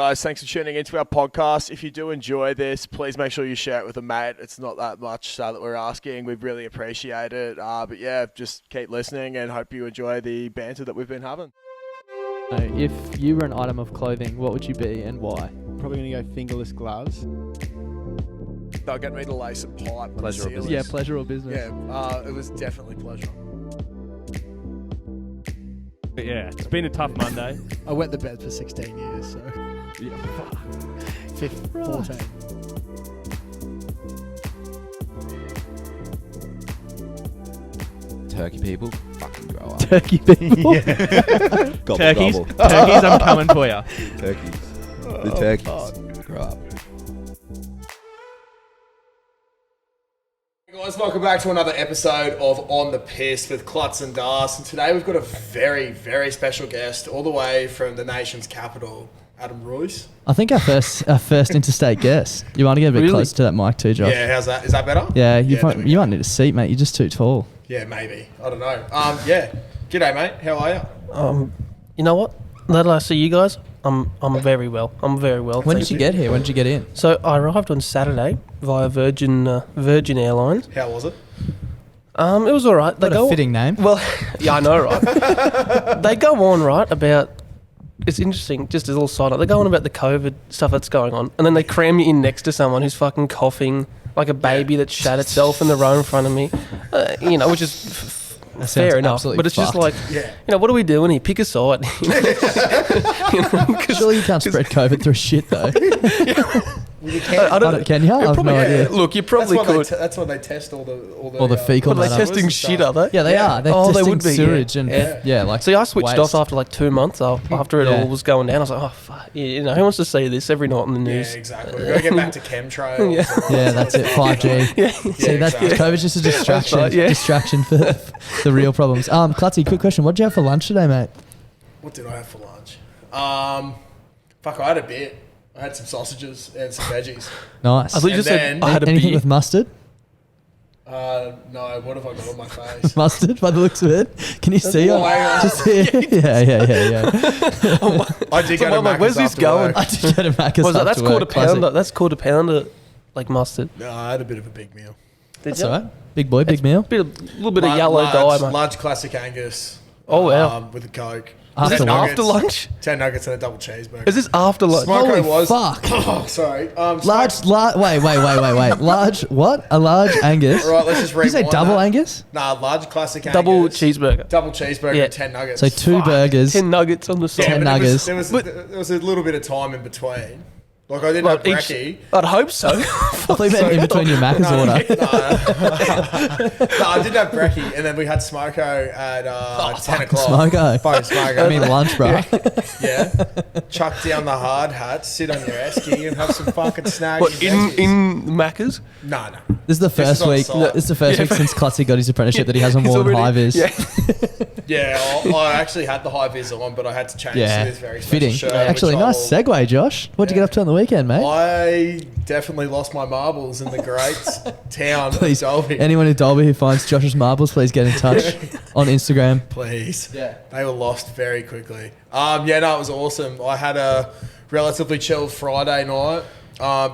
Guys, thanks for tuning into our podcast. If you do enjoy this, please make sure you share it with a mate. It's not that much that we're asking. We really appreciate it. But yeah, just keep listening and hope you enjoy the banter that we've been having. If you were an item of clothing, what would you be and why? Probably going to go fingerless gloves. They'll get me to lay some pipe. Pleasure or business. Yeah, pleasure or business. Yeah, it was definitely pleasure. But yeah, it's been a tough Monday. I wet the bed for 16 years, so... Yeah, fuck. 14. Turkey people, fucking grow up. Turkey people. Gobble, Turkeys, gobble. turkeys, I'm coming for you. Turkeys. The turkeys. Grow up. Hey guys, welcome back to another episode of On the Piss with Klutz and Das. And today we've got a very, very special guest all the way from the nation's capital, Adem Royce. I think our first interstate guest. You want to get a bit closer to that mic too, Josh? Yeah, how's that? Is that better? Yeah, you there might need a seat, mate. You're just too tall. Yeah, maybe. I don't know. Yeah. G'day, mate. How are you? You know what? Now that I see you guys, I'm very well. When did you get here? When did you get in? So I arrived on Saturday via Virgin Airlines. How was it? It was all right. What a fitting name. Well, yeah, I know, right? They go on, right, about... It's interesting, just as a little side note, they go on about the COVID stuff that's going on, and then they cram you in next to someone who's fucking coughing like a baby that shat itself in the row in front of me, which is fair enough. But it's just like, what are we doing here? Pick a side. Surely you can't spread COVID through shit, though. You can. I don't, can you? I have no idea. Look, you probably could. That's why they test all the fecal Are they matter. testing shit, are they? Yeah, they are. They're they testing would be, sewage and like. See, I switched waste. off after like 2 months after it all was going down. I was like, oh, fuck. Who wants to see this every night on the news? Yeah, exactly. We've got to get back to chemtrails. Yeah, that's it. 5G. See, that's COVID's just a distraction. Distraction for the real problems. Clutzy, quick question. What did you have for lunch today, mate? What did I have for lunch? I had a bit. I had some sausages and some veggies. Nice. I thought you just said I had a Anything beer. with mustard? No, what have I got on my face? Mustard, by the looks of it. Can you see it? Just here. Yeah. I did go to Macca's. Where's this going? I did go to Macca's. That's called a pounder. That's called a pounder, like mustard. No, I had a bit of a big meal. That's all right. Big boy, big meal. A little bit of yellow dye, mate. Large classic Angus. Oh, wow. With a Coke. After Is this lunch? after lunch? 10 nuggets and a double cheeseburger. Is this after lunch? Smoko Holy was. fuck. Oh, sorry. Wait. Large, what? A large Angus? Right, let's just Did you say rewind double that. Angus? Nah, large classic Angus. Double cheeseburger. Double cheeseburger Yeah. and 10 nuggets. So 2 burgers. 10 nuggets on the side. 10 but nuggets. There was a little bit of time in between. Like, I didn't have brekkie. I'd hope so. I thought you meant in between your Macca's order. No, I didn't have brekkie. And then we had Smoko at 10 o'clock. Smoko. Fucking Smoko. I mean lunch, bro. Yeah. Chuck down the hard hat, sit on your esky and have some fucking snacks. What, in Macca's? No. This is the first week. site. This is the first week since Clutzy got his apprenticeship that he hasn't worn high vis. Yeah, I actually had the high vis on, but I had to change to this very special fitting. shirt. Actually, nice segue, Josh. What'd you get up to on the weekend, mate? I definitely lost my marbles in the great town of Please, Dalby. anyone in Dalby who finds Josh's marbles, please get in touch on Instagram. Please. Yeah. They were lost very quickly. No, it was awesome. I had a relatively chilled Friday night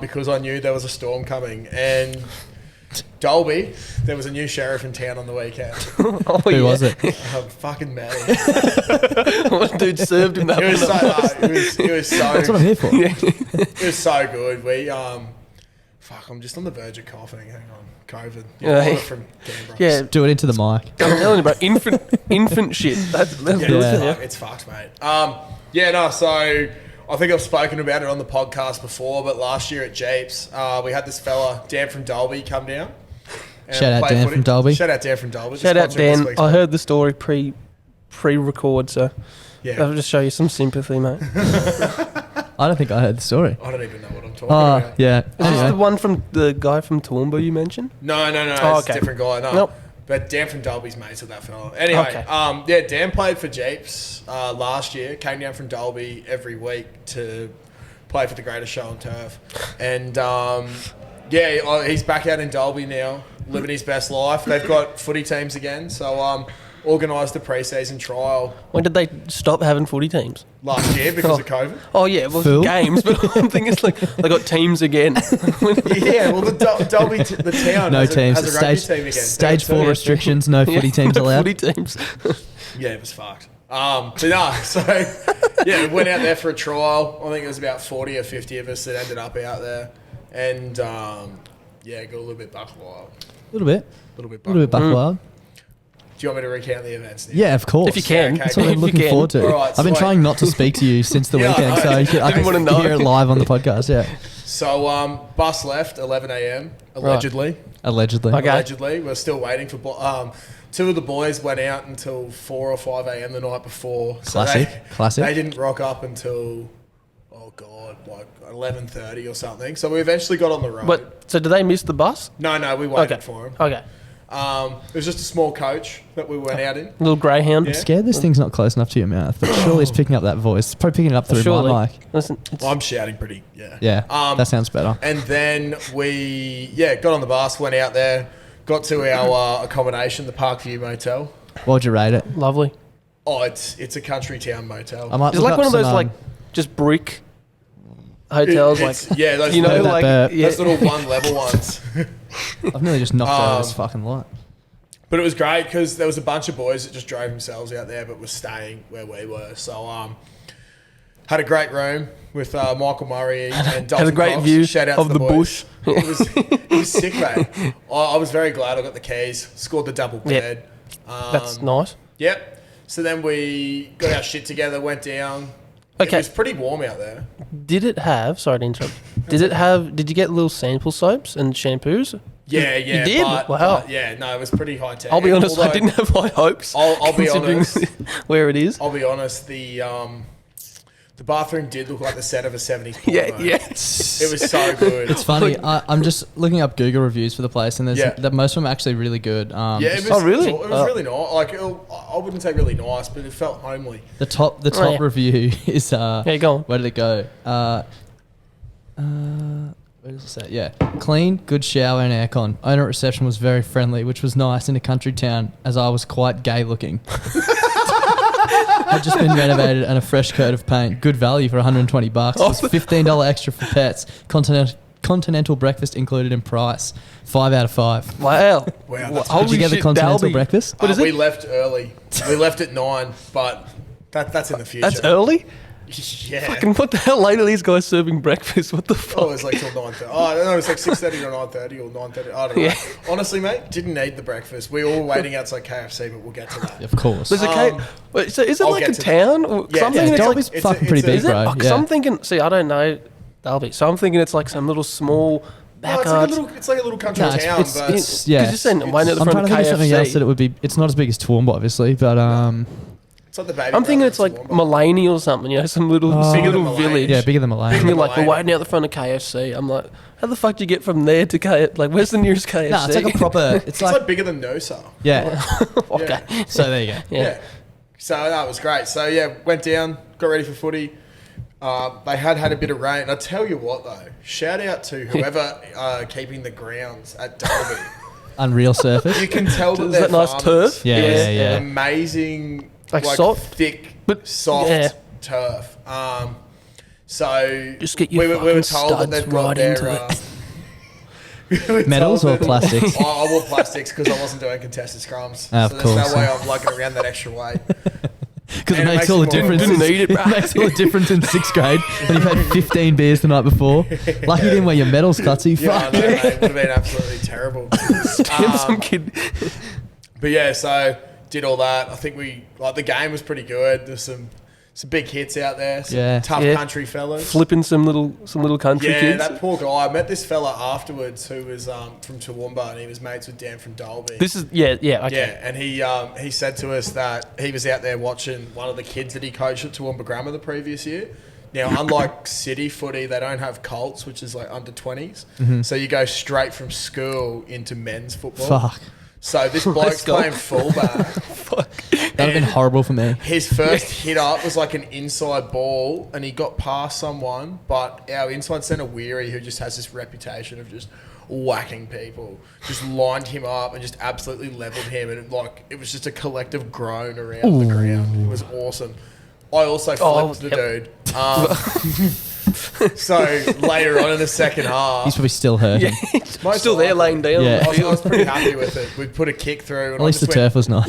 because I knew there was a storm coming. And Dalby, there was a new sheriff in town on the weekend. Who was it? Fucking Matty. What dude served him that? It was so. That's what I'm here for. It was so good. I'm just on the verge of coughing. Hang on, COVID. From Canberra. Yeah, Do it into the mic. I'm telling you, bro. Infant shit. That's It's fucked, mate. So I think I've spoken about it on the podcast before, but last year at Jeeps, we had this fella, Dan from Dalby, come down. Shout out Dan from Dalby. Shout out Dan from Dalby. Shout out Dan. I heard the story pre-record, so I'll just show you some sympathy, mate. I don't think I heard the story. I don't even know what I'm talking about. Yeah. Is this the one from the guy from Toowoomba you mentioned? No. Oh, It's a different guy. No. Nope. But Dan from Dalby's mates with that fella. Anyway, Dan played for Jeeps last year. Came down from Dalby every week to play for the Greatest Show on Turf. And he's back out in Dalby now, living his best life. They've got footy teams again, so organised a pre-season trial When did they stop having footy teams? last year because of COVID. Oh yeah, well Phil? games, but I'm thinking it's like they got teams again. Yeah, well, the Dalby, the town, No has teams. a rugby Stage, team again. stage So, 4 restrictions. No footy teams no allowed. Footy teams. yeah, it was fucked. But no, so yeah, we went out there for a trial. I think it was about 40 or 50 of us that ended up out there, and yeah, got a little bit buck wild. A little bit. A little bit A little bit buck. buck wild. Do you want me to recount the events? Now? Yeah, of course. If you can. Okay, That's what I'm If you looking can. forward to. All right, I've been so trying not to speak to you since the Yeah, weekend, I so know. I can Didn't wanna know. hear it live on the podcast. Yeah, So bus left 11 a.m. allegedly. allegedly. Okay. Allegedly, we're still waiting for. Two of the boys went out until 4 or 5 a.m. the night before. So Classic. They didn't rock up until like 11:30 or something. So we eventually got on the road. But so did they miss the bus? No, we waited Okay. for them. Okay. It was just a small coach that we went out in. Little greyhound. Yeah. Scared this thing's not close enough to your mouth, but surely it's picking up that voice. It's probably picking it up through Surely. my mic. Listen, it's, I'm shouting pretty, yeah. Yeah, that sounds better. And then we, got on the bus, went out there, got to our accommodation, the Parkview Motel. What would you rate it? lovely. Oh, it's a country town motel. I might It's look like up one of those some, like just brick hotels, It's- like yeah, those you know, little, that like burp. yeah. those little one-level ones. I've nearly just knocked over Um, this fucking light. But it was great because there was a bunch of boys that just drove themselves out there but were staying where we were. So had a great room with Michael Murray and Dalton Had a great Cox. view Shout out of to the boys. bush. It was sick, mate. I was very glad I got the keys. Scored the double Yeah. bed. That's nice. Yep. So then we got our shit together, went down. Okay. It was pretty warm out there. Did it have? Sorry to interrupt. Did you get little sample soaps and shampoos? Yeah. You did? But, Wow. yeah, no, it was pretty high tech. I'll be honest. I Although- didn't have high hopes. I'll be considering honest. where it is. I'll be honest. The bathroom did look like the set of a 70s porno. Yeah. It was so good. It's funny. I'm just looking up Google reviews for the place, and there's Yeah. that most of them are actually really good. Yeah, it was, Oh, really? It was really nice. Like, I wouldn't say really nice, but it felt homely. the top yeah. review is Yeah, go on. where did it go? Where does it say? Yeah, clean, good shower and aircon. Owner at reception was very friendly, which was nice in a country town, as I was quite gay looking. Had just been renovated and a fresh coat of paint. Good value for $120. Was $15 extra for pets. Continental breakfast included in price. 5 out of 5. Wow. Wow, that's Holy Did you get the shit, continental Dalby. breakfast? What is We it? left early. We left at 9, but that's in the future. That's early? Yeah. Fucking what the hell late are these guys serving breakfast? What the fuck? Oh, it was like till 9:30. Oh, I don't know. It was like 6:30 to 9:30 or 9:30. I don't know. Yeah. Honestly, mate, didn't need the breakfast. We all were waiting outside KFC, but we'll get to that. Of course. There's a Wait, so is it I'll like get a to town? Or Yeah, something yeah, it's Dalby's it's fucking a- pretty it's a- big, is it? bro. Because Yeah. I'm thinking. See, I don't know Dalby, so I'm thinking it's like some little small No, backyards. it's like a little country No, town, it's- but it's- yeah. Because you're saying waiting at the I'm trying front to of think of something else that KFC. it would be. It's not as big as Toowoomba, obviously, but it's like the baby. I'm thinking brother it's like of Toowoomba. Mullaney or something. You know, some little Oh. some Bigger little than Mullaney. village. yeah, bigger than Malay. And you're like, we're Mullaney. waiting out the front of KFC. I'm like, how the fuck do you get from there to KFC? Like, where's the nearest KFC? No, it's like a proper. It's It's like like bigger than Noosa. yeah. okay. So there you go. Yeah. Yeah. So that was great. So yeah, went down, got ready for footy. They had a bit of rain. I tell you what though, shout out to whoever keeping the grounds at Dalby. Unreal surface. You can tell that Is they're that nice farmers. turf? Yeah. Amazing, Like soft? thick, But- soft yeah. turf. So Just get your we were fucking told that studs they've got right their into it. we were Metals told or that- plastics? I wore plastics because I wasn't doing contested scrums. Of so course. there's no way I'm lugging around that extra weight. Because it And it makes makes all the it more- difference. Didn't need it, bro. It makes all the difference in 6th grade when you've had 15 beers the night before. Lucky you didn't wear your medals, Clutzy. Yeah, I Fuck. know, mate. It would have been absolutely terrible. Damn, some kid. But yeah, so did all that. I think the game was pretty good. There's some big hits out there. Some Yeah. tough Yeah. country fellas. Flipping some little country Yeah, kids. that poor guy. I met this fella afterwards who was from Toowoomba and he was mates with Dan from Dalby. This is okay. Yeah, and he said to us that he was out there watching one of the kids that he coached at Toowoomba Grammar the previous year. Now, unlike city footy, they don't have colts, which is like under 20s. So you go straight from school into men's football. Fuck. So this bloke's go. playing fullback. That would have been horrible for me. His first hit up was like an inside ball, and he got past someone. But our inside centre Weary, who just has this reputation of just whacking people. Just lined him up and just absolutely leveled him, and it was just a collective groan around the ground. It was awesome. I also flipped the dude. So later on in the second half, He's probably still hurting. Still there laying down. Yeah. I was pretty happy with it. We put a kick through. And At least the turf was nice.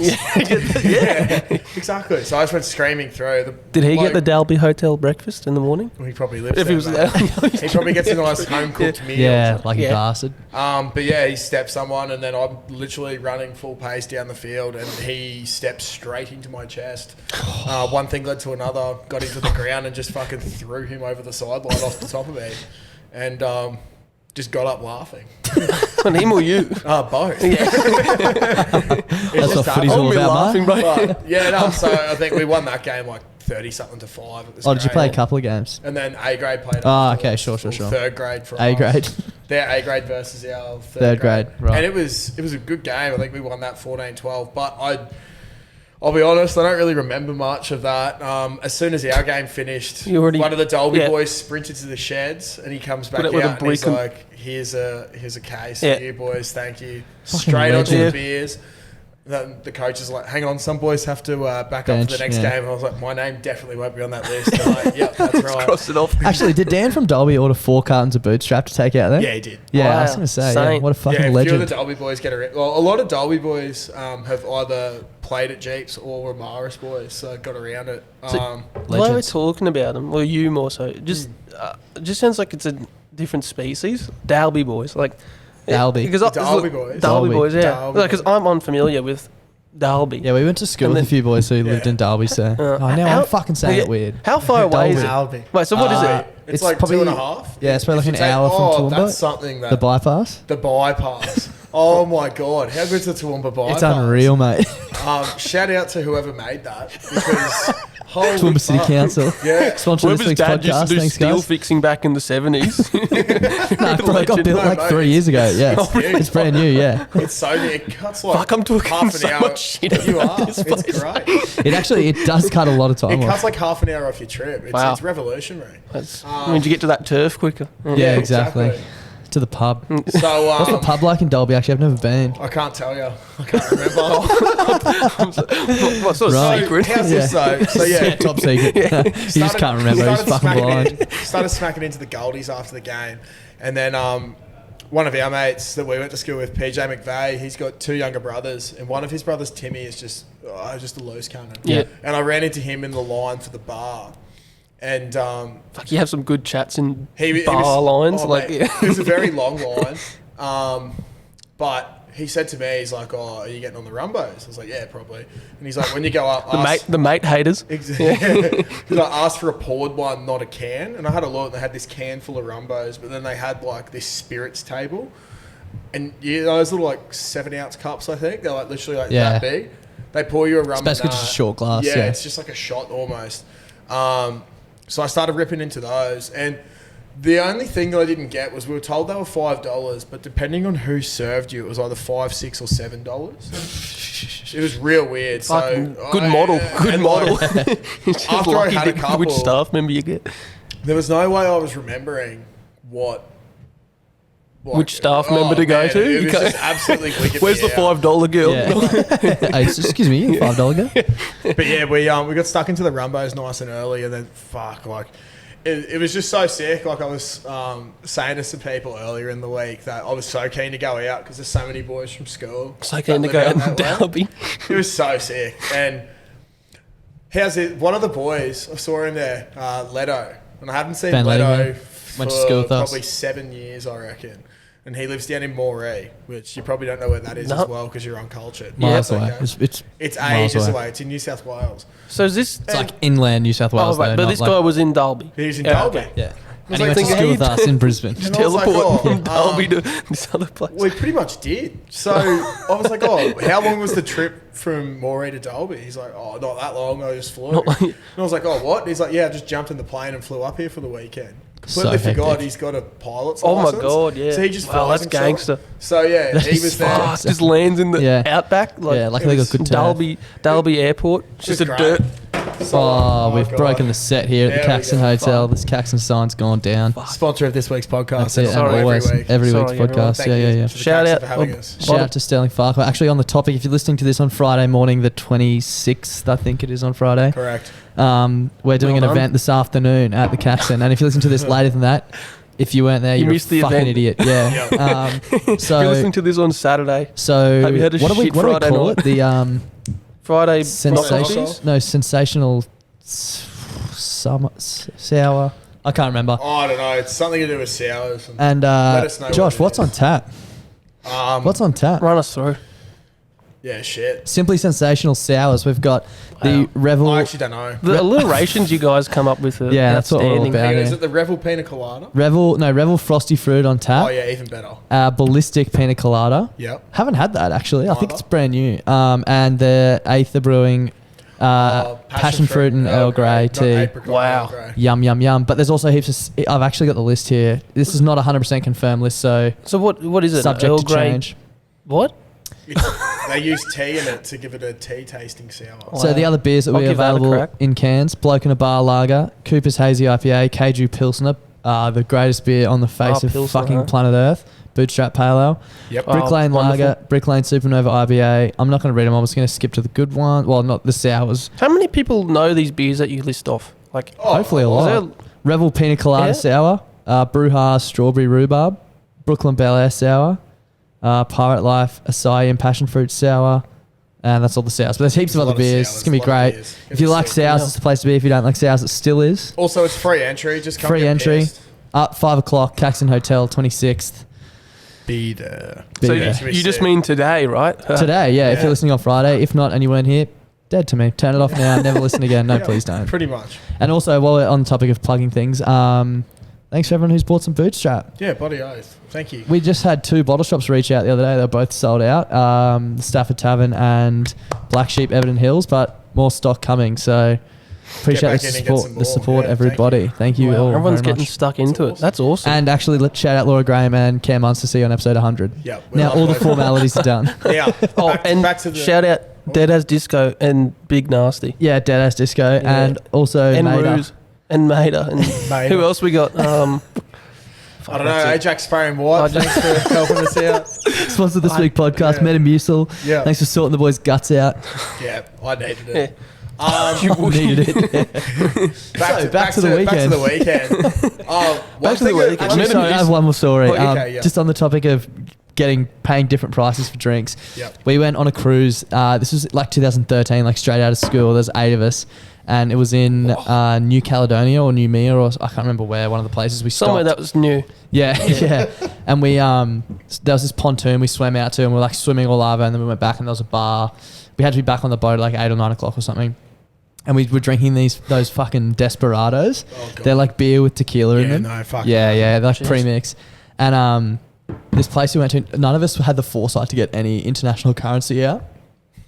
Yeah, exactly. So I just went screaming through. Did he get the Dalby Hotel breakfast in the morning? He probably lives If there. he was mate. He probably gets a nice home cooked meal. Yeah, like Yeah. a bastard. But yeah, he stepped someone, and then I'm literally running full pace down the field, and he stepped straight into my chest. One thing led to another. Got into the ground and just fucking threw him over the sideline off the top of me, and just got up laughing. On him or you? Both. That's what footy's all about, mate. But, yeah, no. So I think we won that game like 30-something to 5. It was Did you great. play a couple of games? And then A grade played. Ah, after okay, us. sure. Third grade for A us. grade. Their A grade versus our Third grade, right. And it was a good game. I think we won that 14-12. But I'll be honest, I don't really remember much of that. As soon as our game finished, one of the Dalby boys sprinted to the sheds, and he comes back out and he's like, "Here's a case for you boys, thank you." Straight onto the beers. The coach is like, "Hang on, some boys have to back up for the next game." And I was like, "My name definitely won't be on that list." And like, yep, that's right. Cross it off. Actually, did Dan from Dalby order 4 cartons of bootstrap to take out there? Yeah, he did. Yeah, Wow. I was going to say, Saint. what a fucking A few legend. of the Dalby boys get around. Well, a lot of Dalby boys have either played at Jeeps or were Maris boys, so got around it. The way we're Legends. talking about them, or you more so, it just sounds like it's a different species. Dalby boys, like Dalby. Because Dalby boys. Dalby boys, yeah. Dalby Because I'm unfamiliar with Dalby. Yeah, we went to school And with a then- few boys who lived in Dalby, so... now I'm fucking saying it weird. How far away is it? Dalby. Wait, so what is it? It's like probably 2.5. Yeah, it's probably like If an you take- hour from Toowoomba. That's something that... The bypass. The bypass. Oh my God. How good's the Toowoomba bypass? It's unreal, mate. Shout out to whoever made that, because... holy Toowoomba City fuck. Council. Yeah. Sponsor this Whoever's week's dad used podcast. to do Thanks, steel guys. fixing back in the 70s. No, bro, it got built No, like mate, 3 years ago. Yeah, it's huge. it's brand new. Yeah, It's so near. It cuts like Fuck, I'm talking half an so hour. much shit You about are. this It's place. great. it does cut a lot of time It off. cuts like half an hour off your trip. It's, Wow. it's revolutionary. Means you get to that turf quicker. Yeah, exactly. To the pub. So What's the pub like in Dalby? Actually, I've never been. I can't tell you. I can't remember. What sort of Right. secret? How's this though? So yeah, Top secret. He just can't remember. He's fucking blind. Started smacking into the Goldies after the game, and then one of our mates that we went to school with, PJ McVeigh, he's got 2 younger brothers, and one of his brothers, Timmy, is just a loose cannon. Yeah. And I ran into him in the line for the bar, and Fuck, you have some good chats in he bar lines. oh, Like, mate, yeah. it was a very long line, but he said to me, he's like, "Oh, are you getting on the Rumbos?" I was like, "Yeah, probably." And he's like, "When you go up, the mate haters. Exactly. Because I asked for a poured one, not a can, and I had a look. They had this can full of Rumbos, but then they had like this spirits table, and those little like 7-ounce cups. I think they're like literally like that big. They pour you a rum. It's basically just a short glass. Yeah, Yeah, it's just like a shot almost. So I started ripping into those, and the only thing that I didn't get was we were told they were $5, but depending on who served you, it was either $5, $6, or $7. It was real weird. Fucking So good model. Good and, model. like, It's just after I lucky had a to- couple- which staff member you get. there was no way I was remembering Which staff member to go man, to? It You was can't- just absolutely wicked. Where's the $5 girl? yeah. Hey, excuse me, you $5 guy? But yeah, we got stuck into the Rumbos nice and early, and then fuck, like it was just so sick. Like I was saying to some people earlier in the week that I was so keen to go out because there's so many boys from school. So keen to that go live out in that way. Dalby. It was so sick. And how's it? One of the boys I saw in there, Leto, and I haven't seen Van Leto Leading, for went to school with us. probably 7 years, I reckon. And he lives down in Moree, which you probably don't know where that is No. as well because you're uncultured. Yeah. Miles That's away. okay. It's It's ages away. away. It's in New South Wales. So is this... It's like inland New South Wales. Oh, right, though, but not this like, guy was in Dalby. He's in Yeah, Dalby. okay. Yeah. was And he like went to thinking, school with us in Brisbane. And I was like, Teleport oh, from Dalby to this other place. We pretty much did. So I was like, oh, how long was the trip from Moree to Dalby? He's like, oh, not that long. I just flew. Not like- And I was like, oh, what? And he's like, yeah, I just jumped in the plane and flew up here for the weekend. So Completely forgot hectic. he's got a pilot's Oh my license. God, yeah. So he just Wow, flies that's himself. gangster. So yeah, That he is was there. fucked. Fuck, just lands in the Yeah. outback. Like, Yeah, luckily they got good turf. Dalby Airport. It's just a great. dirt Oh, we've God. broken the set here at There the we Caxton go. Hotel. This Caxton sign's gone down. Sponsor of this week's podcast. That's it. Sorry, And always every week. week's Sorry, everyone. podcast. Thank Yeah, you yeah, yeah. to the Shout Caxton out- for having us. Shout out to Sterling Farquhar. Actually, on the topic, if you're listening to this on Friday morning, the 26th, I think it is on Friday. Correct. We're doing Well an done. event this afternoon at the Caxton, and if you listen to this later than that, if you weren't there, You you're a missed the fucking event. idiot. Yeah. If you're So, listening to this on Saturday, so Have you had a what do we shit call Friday it? night? The Friday sensation? Knockouts? No, sensational summer sour. I can't remember. Oh, I don't know. It's something to do with sours. And Let us know Josh, what it what's is. on tap? What's on tap? Run us through. Yeah, shit. Simply sensational sours. We've got the Wow. Revel. I actually don't know. The alliterations you guys come up with are Yeah, that's what we're all outstanding. about. Hang on, yeah. is it the Revel Pina Colada? Revel frosty fruit on tap. Oh, yeah, even better. Ballistic pina colada. Yep. Haven't had that actually. I think Neither. it's brand new. And the Aether Brewing passion fruit and Earl Grey not tea. apricot, Wow. Earl Grey. Yum yum yum. But there's also heaps of. I've actually got the list here. This is not a 100% confirmed list, so So what is it? subject Earl to Grey? change. What? They use tea in it to give it a tea tasting sour. So the other beers that I'll we give that a available crack. in cans: Bloke in a Bar Lager, Cooper's Hazy IPA, Keiju Pilsner, the greatest beer on the face of Pilsner, fucking huh? planet Earth. Bootstrap Pale Ale, Yep. Oh, Brick Lane wonderful. Lager, Brick Lane Supernova IBA. I'm not going to read them. I'm just going to skip to the good one. Well, not the sours. How many people know these beers that you list off? Like, Hopefully a is lot. there- Revel Pina Colada Yeah. Sour, Brewha Strawberry Rhubarb, Brooklyn Bel Air Sour, Pirate Life Acai and Passion Fruit Sour, and that's all the sours. But there's heaps of There's a other lot of beers. sours, It's going to be a lot of great. beers. If you It's like so sours, good. it's the place to be. If you don't like sours, it still is. Also, it's free entry. Just come Free get entry. pissed. Up 5 o'clock, Caxton Hotel, 26th. Be there. so Yeah. you just mean today, right? Today, yeah, if Yeah. you're listening on Friday. If not, and you weren't here, dead to me. Turn it off now. Never listen again. No, Yeah, please don't. Pretty much. And also, while we're on the topic of plugging things, thanks for everyone who's bought some Bootstrap. Yeah, body oath. Thank you. We just had 2 bottle shops reach out the other day. They were both sold out. The Stafford Tavern and Black Sheep Everton Hills, but more stock coming. So appreciate back the in and get support. some The more. support, Yeah, everybody. Thank you Wow. all. Everyone's very getting much. stuck into it. awesome. That's awesome. And actually, shout out Laura Graham and Cam Munster to see you on episode 100. Yeah. we Now love all the both. formalities are done. Now, Oh, back, and back to the shout out Dead As Disco and Big Nasty Yeah, Deadass Disco Yeah. and also and Maida. Ruse and Maida and Maida. who else we got? I don't know. that's it. Ajax Sparring White. Thanks for helping us out. Sponsor this week podcast, yeah. Metamucil. Yeah. Thanks for sorting the boys' guts out. Yeah, I needed Yeah. it. Um, Needed it. back to the weekend. Back to the weekend. Back to the weekend. Actually, Metamucil. sorry, I have one more story. Oh, okay, yeah. Just on the topic of paying different prices for drinks. Yep. We went on a cruise. This was like 2013, like straight out of school. There's 8 of us. And it was in New Caledonia or New Mia, or I can't remember where, one of the places we stopped. Somewhere that was new. Yeah, yeah. And we there was this pontoon we swam out to, and we were like swimming all over, and then we went back, and there was a bar. We had to be back on the boat at like 8 or 9 o'clock or something. And we were drinking those fucking Desperados. Oh, God. They're like beer with tequila in Yeah, them. no, fuck. Yeah, yeah, they're like Cheers. premix. And this place we went to, none of us had the foresight to get any international currency out.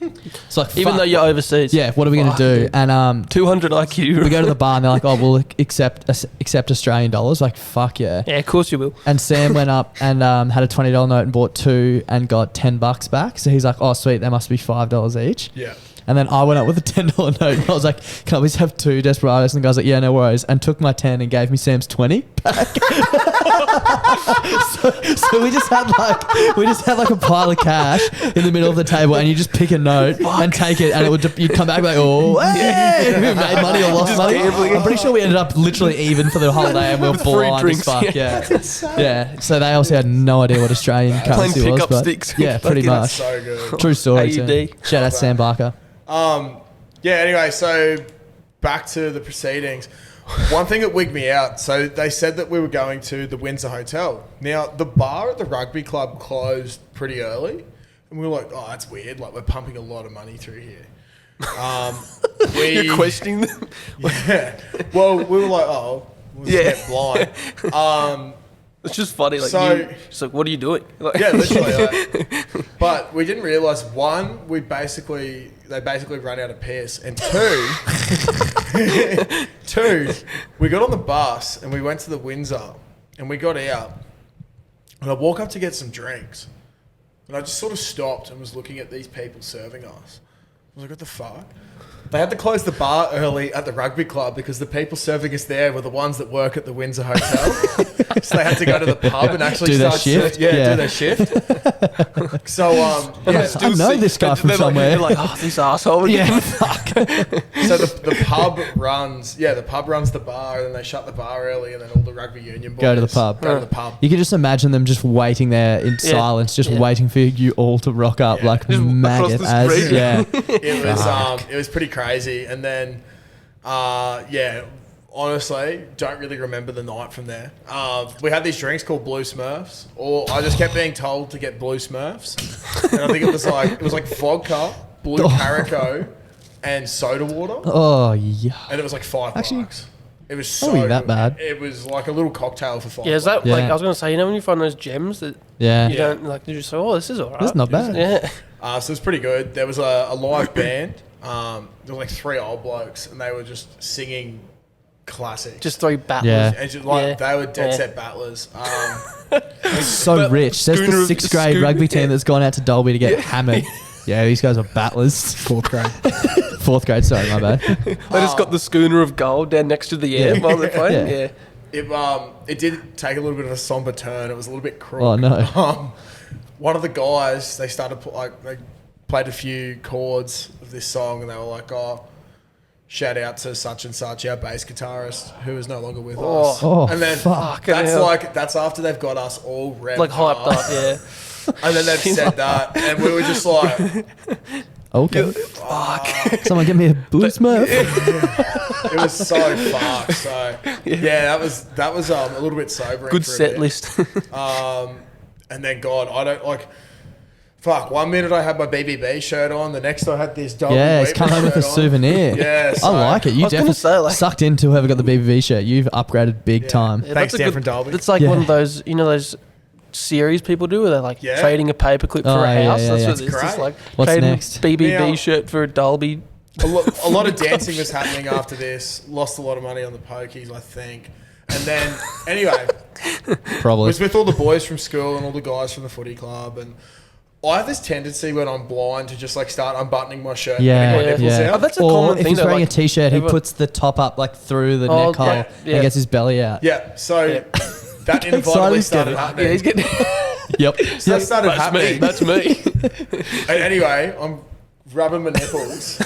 It's like, Even fuck. though you're overseas. Yeah, what are we gonna Fuck, do? dude. And 200 IQ. we go to the bar and they're like, oh, we'll accept Australian dollars. Like, fuck yeah. Yeah, of course you will. And Sam went up and had a $20 note and bought 2 and got $10 back. So he's like, oh, sweet, they must be $5 each. Yeah. And then I went up with a $10 note and I was like, can I please have 2 Desperados? And the guy's like, yeah, no worries. And took my 10 and gave me Sam's 20 back. so we just had like a pile of cash in the middle of the table, and you just pick a note and take it, and it would you'd come back like, oh, hey, we made money or lost Just money. gambling. I'm pretty sure we ended up literally even for the whole day, and we were With free blind as drinks, fuck. Yeah. So they also had no idea what Australian Playing currency was, pickup but sticks. yeah, pretty That's much. so good. True story. AUD. Too. Shout out Sam Barker. Yeah, anyway, so back to the proceedings. One thing that wigged me out, so they said that we were going to the Windsor Hotel. Now, the bar at the rugby club closed pretty early, and we were like, oh, that's weird, like we're pumping a lot of money through here. You're questioning them. Yeah. Well, we were like, oh, we'll just Yeah. get blind. It's just funny. Like, So- it's like, what are you doing? Like, Yeah, literally. Like, but we didn't realise, one, they basically ran out of piss, and two, we got on the bus and we went to the Windsor, and we got out, and I walk up to get some drinks, and I just sort of stopped and was looking at these people serving us, was like, what the fuck? They had to close the bar early at the rugby club because the people serving us there were the ones that work at the Windsor Hotel. So they had to go to the pub and actually Do their start shift? do Yeah. their shift. So I know this guy from They're somewhere. Like, oh, this asshole. Yeah, fuck. so the pub runs the bar, and then they shut the bar early, and then all the rugby union boys Go to the pub. Go to the pub. You can just imagine them just waiting there in silence, just waiting for you all to rock up like Just maggot across the as street. yeah. It was pretty crazy, and then honestly, don't really remember the night from there. We had these drinks called Blue Smurfs, or I just kept being told to get Blue Smurfs, and I think it was like vodka, blue caraco, and soda water, Oh yeah. and it was like $5. It was so Probably that good. bad. It was like a little cocktail for $5. Yeah, is that Yeah. like I was gonna say? You know when you find those gems that Yeah. you don't like, you just say, "Oh, this is alright." That's not bad. Yeah, So it was pretty good. There was a live band. There were like 3 old blokes, and they were just singing classics. just 3 battlers. Yeah. And just Yeah. they were dead Yeah. set battlers. So rich. There's Schooner the of- 6th grade Schooner- rugby team that's gone out to Dalby to get hammered. Yeah, these guys are battlers. 4th grade. 4th grade, sorry, my bad. They just got the schooner of gold down next to the air Yeah. while they're playing. Yeah. Yeah. It did take a little bit of a somber turn. It was a little bit crook. Oh, no. One of the guys, they played a few chords of this song, and they were like, "Oh, shout out to such and such, our bass guitarist, who is no longer with us." Oh, and then fuck. that's after they've got us all revved Like hyped up. Yeah. and then they've said that, and we were just like, Okay. Someone give me a blue smurf. it was so fucked. So yeah, that was a little bit sobering. Good for a set bit. list. And then God, I don't like. Fuck! 1 minute I had my BBB shirt on, the next I had this Dalby. Yeah, it's come home with a shirt on. souvenir. Yeah, I so- like it. You I was gonna definitely say, like- sucked into whoever got the BBV shirt. You've upgraded big time. Yeah, Thanks, that's a Dan good- from Dalby. It's like Yeah. one of those, you know, those series people do where they're like Yeah. trading a paperclip for Oh, a yeah, house. yeah, That's yeah. what it is. It's It's great. like What's trading next? BBB Now- shirt for a Dalby. a lot of dancing was happening after this. Lost a lot of money on the pokies, I think. And then, anyway, Probably. was with all the boys from school and all the guys from the footy club, and I have this tendency when I'm blind to just like start unbuttoning my shirt, and Yeah, getting my nipples yeah. out. Oh, that's a Or common if thing. he's though, wearing like, a t-shirt, he everyone- puts the top up like through the Oh, neck hole yeah, yeah. and gets his belly out. Yeah, so Yeah. that inevitably Simon's started getting- happening. Yeah, he's getting. Yep. So that started That's me. happening. That's me. And anyway, I'm rubbing my nipples,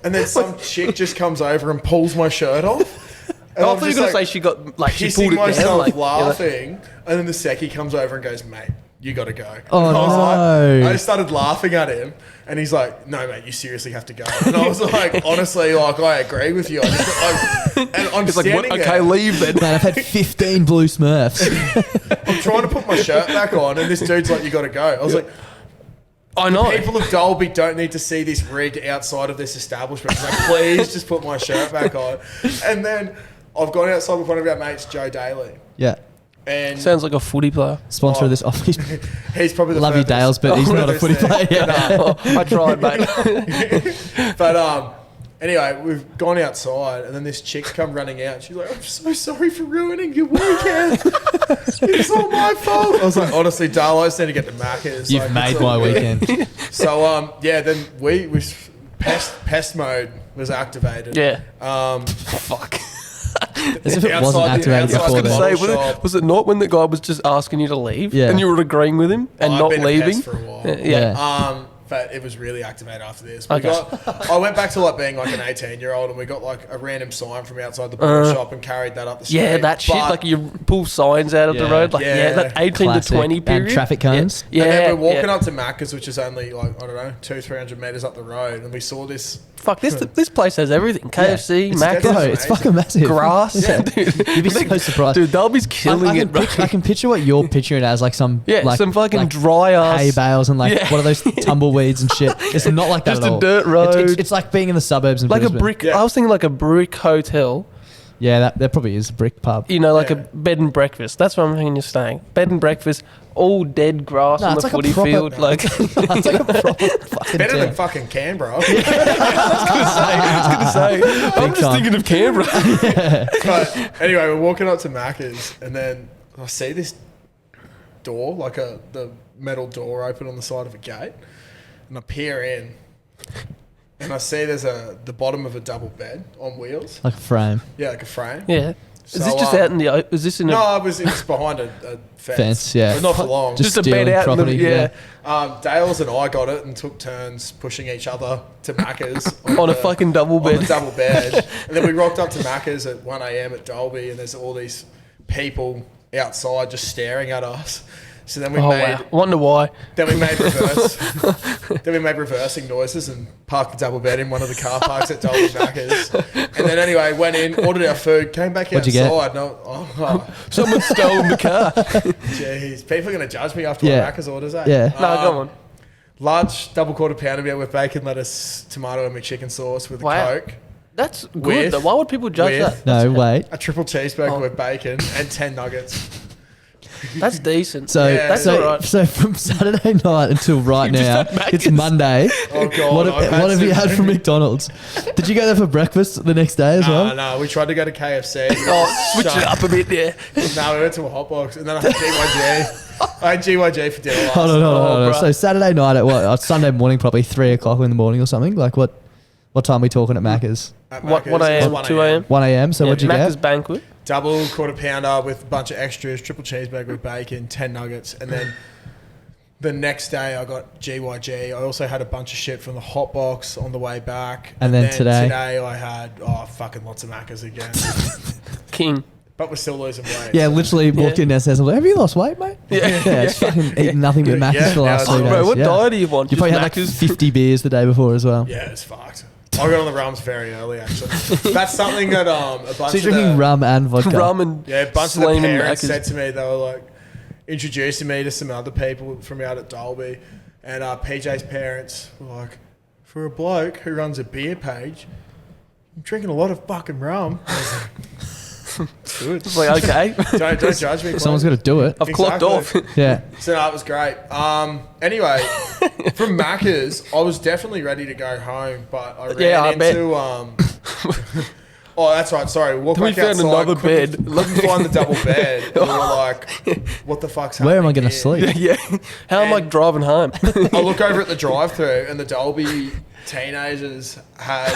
and then some chick just comes over and pulls my shirt off. And I I'm thought you just were gonna like say she got like she pissing pulled it down. myself Like, laughing, and then the secchi comes over and goes, "Mate, you got to go." Oh, and I was no. like, I just started laughing at him, and he's like, "No, mate, you seriously have to go." And I was like, honestly, like I agree with you. I just, and I'm It's like, standing what? Okay, there, leave then. Man, I've had 15 blue smurfs. I'm trying to put my shirt back on, and this dude's like, "You got to go." I was like, I know. people of Dalby don't need to see this rig outside of this establishment. He's like, please just put my shirt back on. And then I've gone outside with one of our mates, Joe Daly. Yeah. And Sounds like a footy player. Sponsor of this office. he's probably the Love you, furthest- Dales, but he's not a furthest footy there. player. Yeah. No. I tried, mate. But anyway, we've gone outside, and then this chick's come running out. She's like, "I'm so sorry for ruining your weekend. It's all my fault." I was like, honestly, Dale, I just need to get to Macca's. You've Like, made it's all my good. weekend. So then we pest mode was activated. Yeah. Fuck. As if it wasn't activated I was before going to then. say, was it not when the guy was just asking you to leave Yeah. and you were agreeing with him and I've not been a leaving? pest for a while. Yeah. But it was really activated after this. Okay. I went back to like being like an 18-year-old, and we got like a random sign from outside the bottle shop and carried that up the street. Yeah, that shit. But- Like you pull signs out of the Yeah. road. Like, Yeah. that 18 Classic. to 20 And period. traffic cones. Yeah. and then we're walking yeah. up to Macca's, which is only like, I don't know, 200-300 metres up the road, and we saw this. Fuck, this place has everything. KFC, It's Macca's, Bro, definitely it's amazing. fucking massive. grass. Yeah. Dude, You'd be so surprised. Dude, Dalby's killing I it, bro. can picture what you're picturing as, like some Some fucking like dry ass. hay bales and like Yeah. what are those tumbleweeds and shit. It's not like that Just at a all. dirt road. It's like being in the suburbs in Like a Brisbane. brick. Yeah. I was thinking like a brick hotel. Yeah, that probably is a brick pub. You know, like a Yeah. bed and breakfast. That's what I'm thinking you're staying. Bed and breakfast, all dead grass No, on it's the like a footy proper- field. Like, It's like a proper fucking Better than town. fucking Canberra. I was gonna say, I'm just time. thinking of Canberra. But anyway, we're walking up to Macca's, and then I see this door, like the metal door open on the side of a gate, and I peer in, and I see there's the bottom of a double bed on wheels. Like a frame. Yeah, like a frame. Yeah. So, Is this just out in the? Is this in No, a? I was just behind a fence. Fence, yeah. But not for long. Just Just a bed stealing out in the- property. yeah. Dales and I got it and took turns pushing each other to Macca's On a the- fucking double on the bed. double bed. And then we rocked up to Macca's at 1 a.m. at Dalby, and there's all these people outside just staring at us. So then we Oh made wow! Wonder why. then we made reverse then we made reversing noises and parked the double bed in one of the car parks at Dalby Macca's. And then anyway, went in, ordered our food, came back What'd you outside. get? Someone stole the car. Jeez, people are going to judge me after Yeah. my Macca's orders, eh? Yeah. No, go on. Large double quarter pounder meal with bacon, lettuce, tomato and McChicken sauce with a Wow. Coke. That's good. With- Though. Why would people judge with- that? No, wait. A triple cheeseburger Oh. with bacon and 10 nuggets. That's decent. So, Yeah. That's alright. so from Saturday night until right just now, had Macca's. it's Monday. Oh, God. What, I've what have you some- had from McDonald's? Did you go there for breakfast the next day as well? No, we tried to go to KFC. Oh, switch it up a bit there. No, we went to a hot box and then I had GYG. I had GYG for dinner last Hold on, hold on, hold on. bruh. So Saturday night at what? Sunday morning, probably 3 o'clock in the morning or something. Like what time are we talking at Macca's? At What? Macca's. 1 It was a.m. 2 a.m. 1 a.m. So what'd you Macca's get? banquet. Double quarter pounder with a bunch of extras, triple cheeseburger with bacon, 10 nuggets, and then the next day I got GYG. I also had a bunch of shit from the hot box on the way back. And then today? I had fucking lots of Maccas again. King. But we're still losing weight. Yeah, so- literally walked in there and says, "Have you lost weight, mate?" Yeah. Yeah, it's fucking eating nothing but Macca's Yeah, for the last yeah, 3 days. Bro, what yeah. diet do you want? You probably had like Macca's? 50 beers the day before as well. Yeah, it's fucked. I got on the rums very early, actually. That's something that a bunch So you're of drinking the, rum and vodka. rum and yeah, a bunch of the Slayman parents Macca's. said to me, they were like introducing me to some other people from out at Dalby, and PJ's parents were like, for a bloke who runs a beer page, I'm drinking a lot of fucking rum. I was like, good. It's like, okay. Don't judge me. Someone's got to do it. I've clocked off. Yeah. So no, it was great. Anyway, from Macca's, I was definitely ready to go home, but I ran Yeah, I bet. into oh, that's right. Sorry, we walked We back found outside. another couldn't- bed. Couldn't find the double bed. And we were like, "What the fuck's happening?" Where am I going to here? sleep? yeah. How am I driving home? I look over at the drive-through, and the Dalby teenagers had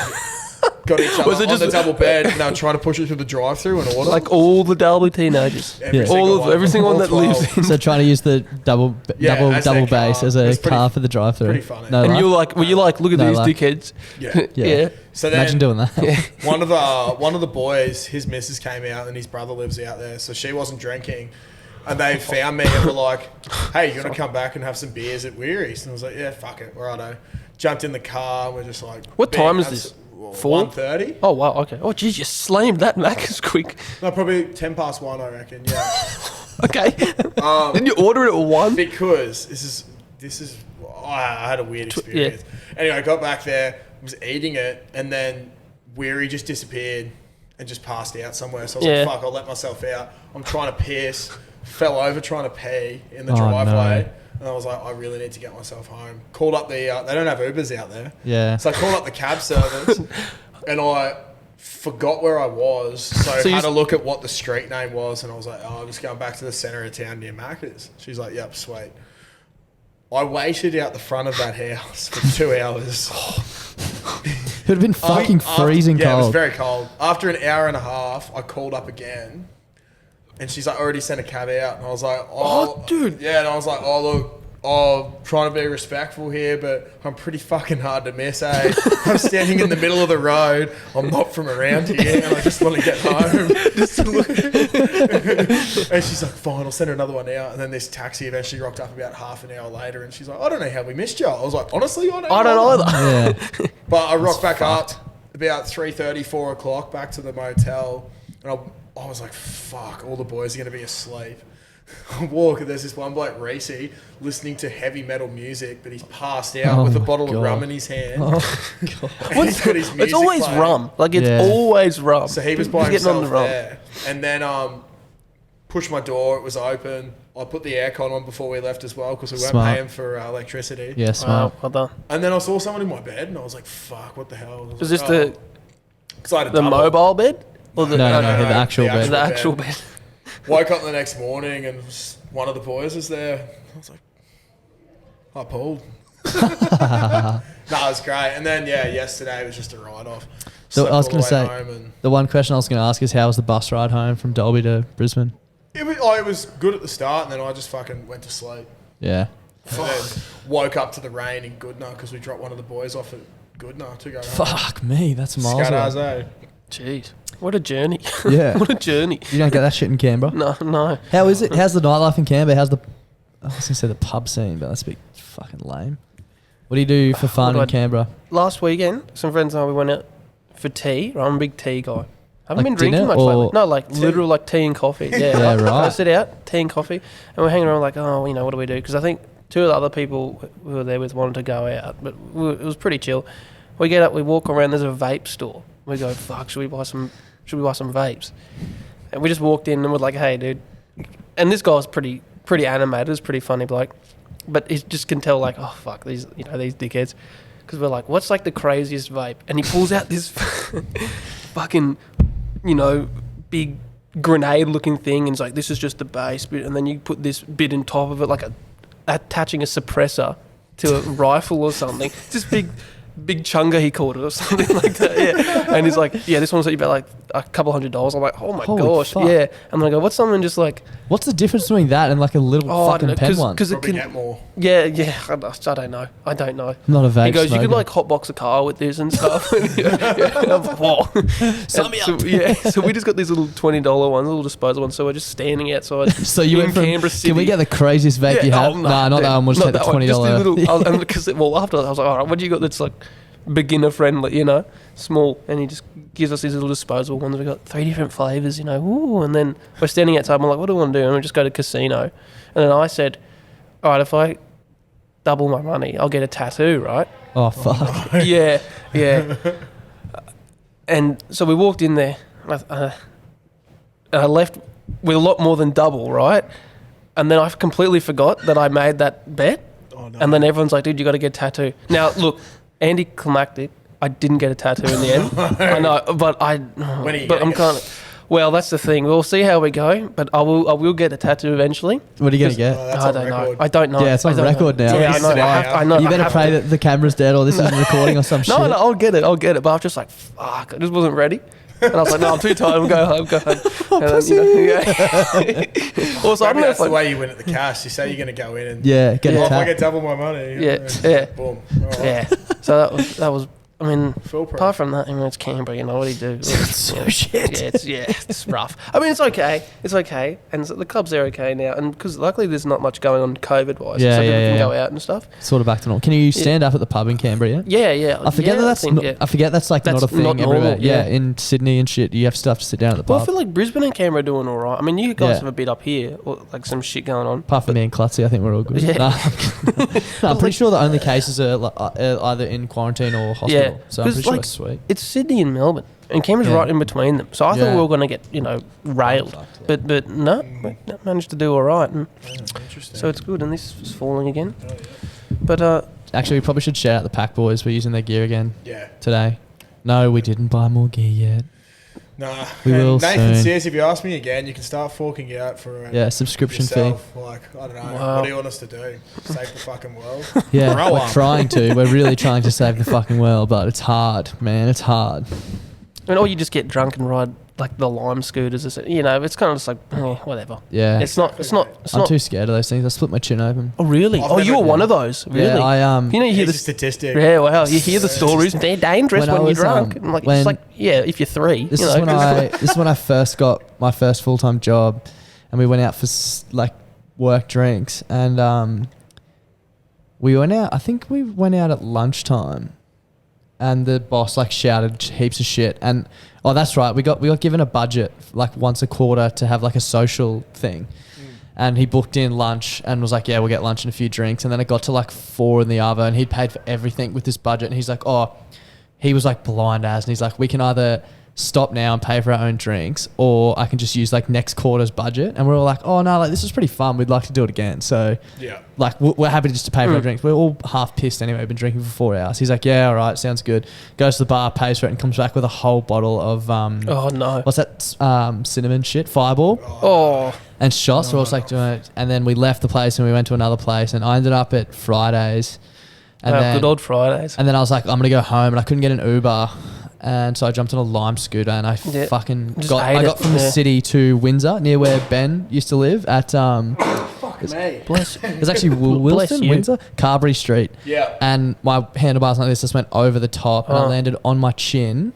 got each other Was it on the just- double bed, and they were trying to push it through the drive-through and order. Like all the Dalby teenagers. Every Yeah. single Every single one that 12. lives in. So trying to use the double Yeah, as their base car. as It a was pretty- car for the drive-through. pretty funny. No, And luck? you're like, were you like, look at No these luck. dickheads? Yeah. Yeah. So then, Imagine doing that. one of the boys, his missus came out, and his brother lives out there, so she wasn't drinking. And they found me and were like, "Hey, you want to come back and have some beers at Weary's?" And I was like, "Yeah, fuck it, righto." Jumped in the car. And we're just like, What time is this? 4? 1:30. Oh, wow. Okay. Oh, geez, you slammed that Macca's quick. No, probably 1:10, I reckon. Yeah, Okay. Didn't you order it at 1? because this is. I had a weird experience. Anyway, I got back there, was eating it, and then Weary just disappeared and just passed out somewhere. So I was Yeah. like, "Fuck, I'll let myself out." I'm trying to piss, fell over trying to pee in the Oh, driveway. no. And I was like, I really need to get myself home. Called up the, they don't have Ubers out there. Yeah. So I called up the cab service and I forgot where I was. So So you had a s- look at what the street name was and I was like, oh, I'm just going back to the centre of town near Macca's. She's like, yep, sweet. I waited out the front of that house for 2 hours. It would have been fucking freezing Yeah, it was cold. very cold. After an hour and a half, I called up again. And she's like, already sent a cab out. And I was like, Oh, dude. Yeah, and I was like, oh, look, trying to be respectful here, but I'm pretty fucking hard to miss, eh? I'm standing in the middle of the road. I'm not from around here, and I just want to get home. Just to look. And she's like, fine, I'll send her another one out. And then this taxi eventually rocked up about half an hour later, and she's like, I don't know how we missed you. I was like, honestly, I I don't either. Yeah. But I rocked back up about 3:30, 4 o'clock, back to the motel, and I was like, fuck, all the boys are going to be asleep. I walk, and there's this one bloke, Reese, listening to heavy metal music, but he's passed out Oh with a my bottle God. of rum in his hand. Oh, And he's got his It's music always playing. rum. Like, it's Yeah. always rum. So he was by He's getting on himself the rum. there. And then pushed my door, it was open. I put the aircon on before we left as well, because we weren't Smart. paying for electricity. Yeah, smart. Wow, well done. And then I saw someone in my bed, and I was like, fuck, what the hell? I was Is like, this the 'cause I had a the double. mobile bed? Or the, No, the actual bed. The actual bed. Woke up the next morning and one of the boys was there. I was like, hi, Paul. No, it was great. And then, yesterday was just a ride-off. So I was going to Slept all say, the way home and the one question I was going to ask is how was the bus ride home from Dalby to Brisbane? it was good at the start, and then I just fucking went to sleep. Yeah. And then woke up to the rain in Goodna because we dropped one of the boys off at Goodna to go home. Fuck me, that's miles Scudders, away. Jeez, what a journey. Yeah. What a journey. You don't get that shit in Canberra? No. How is it? How's the nightlife in Canberra? How's the... I was going to say the pub scene, but that's a bit fucking lame. What do you do for fun in Canberra? Last weekend, some friends and I, we went out for tea. Right, I'm a big tea guy. I haven't Like been drinking dinner much or- lately. No, like literal like tea and coffee. Yeah, Yeah, like, right. I sit out, tea and coffee, and we're hanging around like, oh, what do we do? Because I think two of the other people we were there with wanted to go out, but it was pretty chill. We get up, we walk around. There's a vape store. We go, fuck, should we buy some vapes? And we just walked in and we're like, hey, dude. And this guy was pretty animated. It was pretty funny bloke, but he just can tell like, oh fuck, these dickheads. Because we're like, what's like the craziest vape? And he pulls out this fucking, big grenade-looking thing, and it's like, this is just the base bit, and then you put this bit in top of it, like attaching a suppressor to a rifle or something. It's this big chunga, he called it, or something like that. Yeah, and he's like, yeah, this one's about like a couple $100. I'm like, oh my Holy gosh, fuck. yeah. And then I go, what's something just like, What's the difference between that and like a little fucking pen one? because it Probably can, get more. yeah, I don't know. I'm not a vape He goes, you could smoker. like hotbox a car with this and stuff. I'm like, whoa. Sign me So, up. yeah, so we just got these little $20 ones, little disposable ones. So we're just standing outside. So you in went from, Canberra City. can we get the craziest vape you have? Nah, not that one. We'll just take the $20. Because after I was like, all right, what do you got that's like beginner friendly, small? And he just gives us these little disposable ones. We got 3 different flavors, ooh. And then we're standing outside. I'm like, what do we want to do? And we just go to casino. And then I said, all right, if I double my money, I'll get a tattoo, right? Oh, fuck. Yeah. And so we walked in there, and I left with a lot more than double, right? And then I completely forgot that I made that bet. Oh, no. And then everyone's like, dude, you got to get a tattoo. Now, look, anticlimactic, I didn't get a tattoo in the end. I know, but When are you but I'm getting kind of... Well, that's the thing. We'll see how we go, but I will get a tattoo eventually. What are you going to get? Oh, that's I on don't know. record. I don't know. Yeah, it's on I don't record know. now. Yeah, I know. I know. You I better have pray to. that the camera's dead or this isn't recording or some shit. No, I'll get it. But I was just like, fuck, I just wasn't ready. And I was like, no, I'm too tired. I'm going home. And then, yeah. Also, I Maybe don't know that's if the way you win at the cash. You say you're going to go in and Yeah, get Yeah. a if I tat. get double my money. Yeah. Boom. All right. Yeah. So that was. I mean, Full pro. apart from that, it's Canberra. What do you do? So shit. Yeah, it's rough. I mean, it's okay. And so the clubs are okay now, and because luckily there's not much going on COVID wise, Yeah, so yeah, people can yeah. go out and stuff. Sort of back to normal. Can you stand up at the pub in Canberra yet? Yeah. I forget I forget that's like That's not a thing not normal, everywhere. Yeah, yeah. in Sydney and shit, you have stuff to sit down at the Well, I pub. feel like Brisbane and Canberra are doing all right. I mean, you guys Yeah. have a bit up here, or like some shit going on. Apart from me and Klutzy, I think we're all good. Yeah. No, I'm pretty sure the only cases are either in quarantine or hospital. Yeah, So I'm 'cause, pretty sure like, it's sweet. It's Sydney and Melbourne, and Canberra's Yeah. right in between them. So I thought Yeah. we were going to get railed, but no, we managed to do all right, and Interesting. so it's good. And this is falling again, Oh, yeah. but Actually, we probably should shout out the Pack Boys. We're using their gear again Yeah. today. No, we didn't buy more gear yet. Nah. We And will Nathan soon. says if you ask me again, you can start forking out for Yeah, subscription fee. yourself. Like, I don't know. Wow. What do you want us to do? Save the fucking world? Yeah, Grow we're up. trying to. We're really trying to save the fucking world, but it's hard, man. It's hard. or you just get drunk and ride like the Lime scooters, it's kind of just like whatever. Yeah. It's not. I'm too scared of those things. I split my chin open. Oh really? I've Oh, you never were one done of those. Really? Yeah, I You hear Here's a the statistic. yeah. Wow. You hear the stories. They're dangerous When I when you're was, drunk. And like when- it's like if you're 3. This is when this is when I first got my first full time job, and we went out for like work drinks, and we went out. I think we went out at lunchtime, and the boss like shouted heaps of shit. And oh, that's right, we got given a budget like once a quarter to have like a social thing. And he booked in lunch and was like, yeah, we'll get lunch and a few drinks. And then it got to like 4 in the other, and he'd paid for everything with this budget. And he's like, he was like blind as, and he's like, we can either stop now and pay for our own drinks, or I can just use like next quarter's budget. And we're all like, oh no, like this is pretty fun. We'd like to do it again. So Yeah. like we're happy just to pay for our drinks. We're all half pissed anyway. We've been drinking for 4 hours. He's like, yeah, all right, sounds good. Goes to the bar, pays for it, and comes back with a whole bottle of oh no. what's that cinnamon shit, Fireball, Oh. and shots. So I was like doing it, and then we left the place and we went to another place, and I ended up at Fridays, And then, good old Fridays. and then I was like, I'm gonna go home, and I couldn't get an Uber, and so I jumped on a Lime scooter, and I Yeah. fucking Just got. ate I got it, from the yeah. city to Windsor, near where Ben used to live at. Me. Bless. It's actually Bless Wilson, you. Windsor, Carberry Street. Yeah. And my handlebars like this just went over the top, and I Oh. landed on my chin.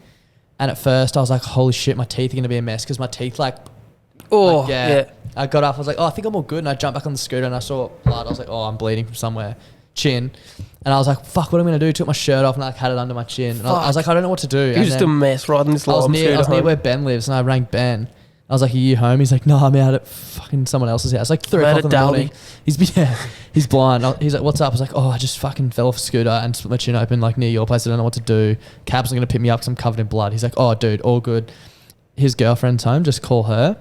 And at first, I was like, "Holy shit, my teeth are gonna be a mess," because my teeth Oh, like, yeah. I got up, I was like, "Oh, I think I'm all good," and I jumped back on the scooter, and I saw blood. I was like, "Oh, I'm bleeding from somewhere, chin." And I was like, "Fuck, what am I gonna do?" Took my shirt off and I had it under my chin. And I was like, "I don't know what to do." You're And just then a mess riding this I was Lime near scooter home. where Ben lives, and I rang Ben. I was like, "Are you home?" He's like, "No, I'm out at fucking someone else's house." Like 3 I'm out o'clock in at the Dalby. morning. He's blind. He's like, "What's up?" I was like, "Oh, I just fucking fell off a scooter and split my chin open like near your place. I don't know what to do. Cab's not gonna pick me up because I'm covered in blood." He's like, "Oh, dude, all good. His girlfriend's home. Just call her."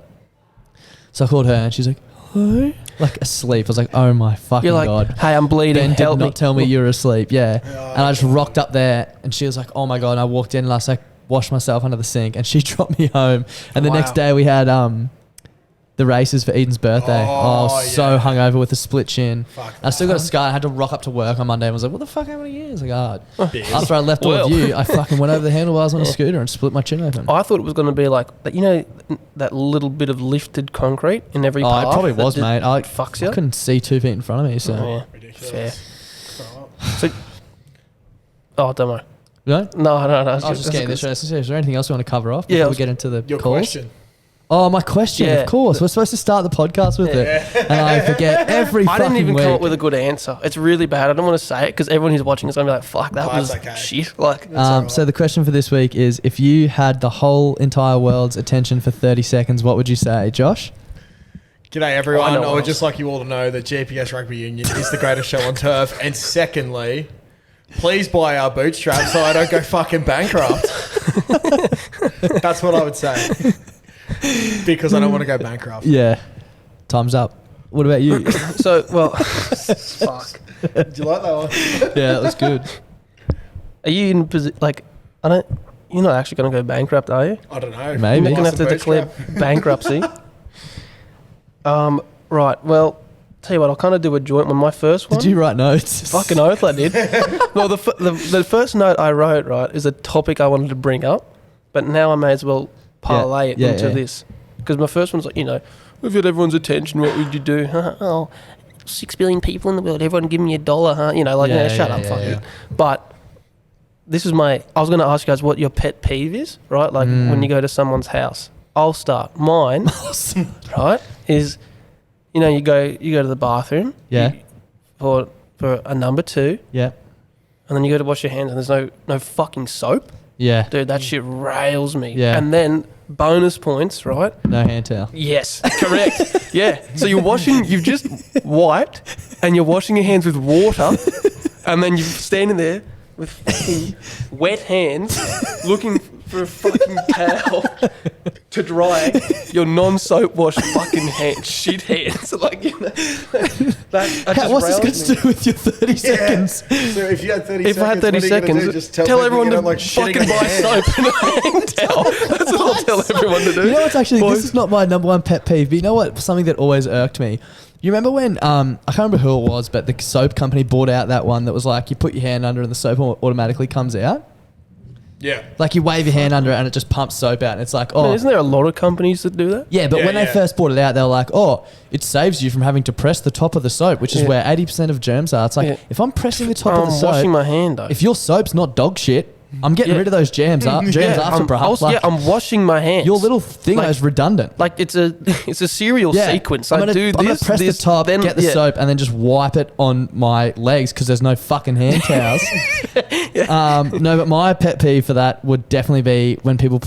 So I called her, and she's like, "Hello?" Like asleep. I was like, "Oh my fucking You're like, god." hey, I'm bleeding. Ben did Help not me. tell me you were asleep. Yeah. And I just rocked up there, and she was like, "Oh my god!" And I walked in, and I was like, washed myself under the sink, and she dropped me home. And the Wow. next day we had the races for Eden's birthday. I was so yeah. hungover with a split chin. Fuck. I still got a scar. I had to rock up to work on Monday and was like, "What the fuck happened to you?" I was like, Beers. after I left all of you, I fucking went over the handlebars on a scooter and split my chin open. I thought it was going to be like that. You know, that little bit of lifted concrete in every Oh, path. it probably that was, just mate. I fucks you. couldn't see 2 feet in front of me, so. Oh, yeah. Ridiculous. So, oh, don't worry. No? No. I was just getting this. Is there anything else you want to cover off Yeah, before we get into the Your calls? question. Oh, my question, Yeah. of course. We're supposed to start the podcast with it. And I forget every I fucking didn't even week. come up with a good answer. It's really bad. I don't want to say it because everyone who's watching is going to be like, fuck, that Oh, was that's okay. shit. Like, alright. So the question for this week is, if you had the whole entire world's attention for 30 seconds, what would you say, Josh? G'day everyone. I know I what would else. just like you all to know that GPS Rugby Union is the greatest show on turf. And secondly, please buy our bootstraps so I don't go fucking bankrupt. That's what I would say. Because I don't want to go bankrupt. Yeah. Time's up. What about you? so, well, fuck. Did you like that one? Yeah, that was good. Are you in position, like, you're not actually going to go bankrupt, are you? I don't know. Maybe. You're Buy going to have to declare bankruptcy. Right, well, tell you what, I'll kind of do a joint one. My first one. Did you write notes? Fucking oath I did. Well, the first note I wrote, right, is a topic I wanted to bring up, but now I may as well parlay it into this. Because my first one's like, you know, if you had everyone's attention, what would you do? Oh, 6 billion people in the world, everyone give me $1, huh? You know, like, shut up, fuck you. But this is I was going to ask you guys what your pet peeve is, right? Like when you go to someone's house. I'll start. Mine, right, is, you know, you go to the bathroom. Yeah. For a number 2. Yeah. And then you go to wash your hands and there's no fucking soap. Yeah. Dude, that shit rails me. Yeah. And then bonus points, right? No hand towel. Yes, correct. Yeah. So you've just wiped and you're washing your hands with water and then you're standing there with fucking wet hands looking for a fucking towel to dry your non-soap wash fucking shit hands. Like, you know, that just What's this rails got me. to do with your 30 seconds? So if you had 30 If seconds, I had 30 what are you gonna seconds, do? Just tell people everyone you to don't like shitting fucking on your buy hands. soap and a hand towel. That's what I'll tell everyone to do. You know what's actually, Boys. this is not my number one pet peeve, but you know what? Something that always irked me. You remember when, I can't remember who it was, but the soap company bought out that one that was like, you put your hand under and the soap automatically comes out? Yeah. Like you wave your hand under it and it just pumps soap out and it's like, Man, isn't there a lot of companies that do that? Yeah, but Yeah, when they yeah. first bought it out, they were like, "Oh, it saves you from having to press the top of the soap, which is Yeah. where 80% of germs are." It's like, Yeah. if I'm pressing the top of the I'm washing soap, my hand though. if your soap's not dog shit, I'm getting Yeah. rid of those germs after, bruh. Like, I'm washing my hands. your little thing like- is redundant. like it's a serial sequence. I'm I do I'm gonna this, press this, the top, then get the soap, and then just wipe it on my legs because there's no fucking hand towels. No, but my pet peeve for that would definitely be when people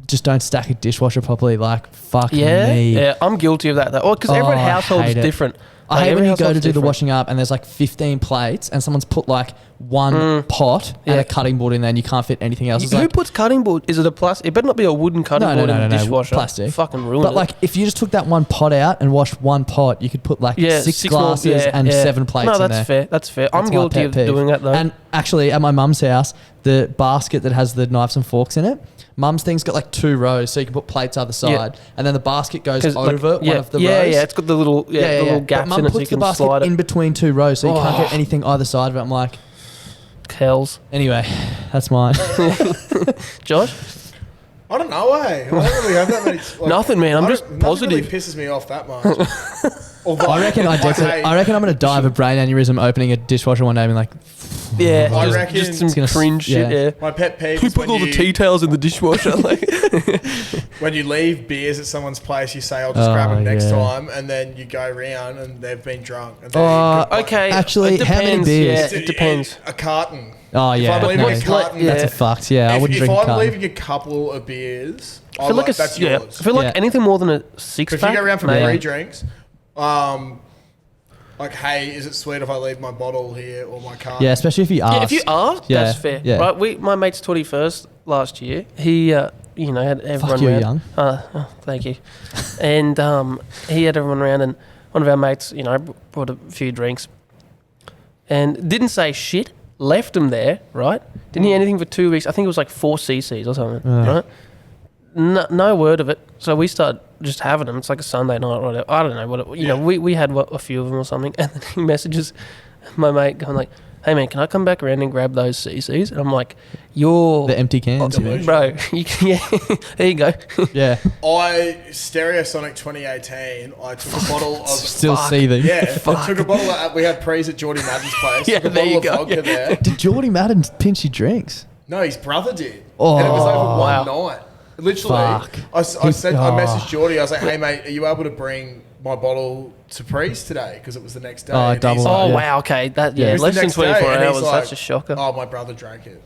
just don't stack a dishwasher properly. Like, fuck me. Yeah, I'm guilty of that though. Because every Oh, I household is hate it. different. I hate every when you go to household's do the different. washing up and there's like 15 plates and someone's put like one pot and Yeah. a cutting board in there and you can't fit anything else. It's Who like, puts cutting board? Is it a plastic? It better not be a wooden cutting board in the dishwasher. plastic. Fucking ruin but it. like if you just took that one pot out and washed one pot, you could put like six more- glasses and 7 plates No, in that's there. fair. That's fair. I'm That's my guilty pet of peeve. doing that though. And actually, at my mum's house, the basket that has the knives and forks in it, mum's thing's got like 2 rows, so you can put plates either side, and then the basket goes 'Cause, like, over one of the yeah, rows. yeah, it's got the little, the little But gaps mum in it, so puts you the can basket slide it. in between 2 rows, so you can't Oh. get anything either side of it. I'm like, Hotels. Anyway, that's mine. Josh? I don't know, I don't really have that many. Like, Nothing, man. I'm just nothing positive. Really pisses me off that much. Although, I reckon I'm going to die of a brain aneurysm opening a dishwasher one day and be like, Yeah, I just, reckon just some it's gonna cringe yeah. shit. Yeah. My pet peeve Who is put when all the tea towels in the dishwasher? Like, when you leave beers at someone's place, you say, "I'll just grab them next yeah. time," and then you go round and they've been drunk. And okay. Actually, it how many depends, beers? Yeah, it depends. A carton. oh, If yeah. I'm leaving no, a carton, Yeah. That's a fucked. Yeah, I wouldn't if drink a I'm carton. leaving a couple of beers, I feel like that's yeah, yours. I feel like Yeah. anything more than a six If pack. you go around for maybe. free drinks, like, hey, is it sweet if I leave my bottle here or my carton? Yeah, especially if you ask. Yeah, if you ask, Yeah, that's fair. yeah. Right, my mate's 21st last year. He, had everyone Fuck you, round. young. Thank you. And he had everyone around, and one of our mates, brought a few drinks, and didn't say shit. Left him there, right? Didn't hear anything for 2 weeks. I think it was like 4 cc's or something, right? No word of it. So we started just having them. It's like a Sunday night or whatever. I don't know what we had a few of them or something. And then he messages my mate going like, "Hey man, can I come back around and grab those cc's?" And I'm like, "You're The empty cans. Delusional. bro." Yeah, there you go. Yeah. Stereosonic 2018, I took a bottle of... Still seething. Yeah, I took a bottle of... We had prees at Geordie Madden's place. Yeah, took a there you bottle of go. vodka there. Did Geordie Madden pinch your drinks? No, his brother did. Oh, and it was over wow. one night. Literally, Fuck. I messaged Geordie. I was like, "Hey mate, are you able to bring my bottle to Prees today? Because it was the next day." Oh, And double he's up. like, Oh Yeah. wow, okay, that It was less the than next day, 24 and he's hours. like, That's a shocker. "Oh, my brother drank it."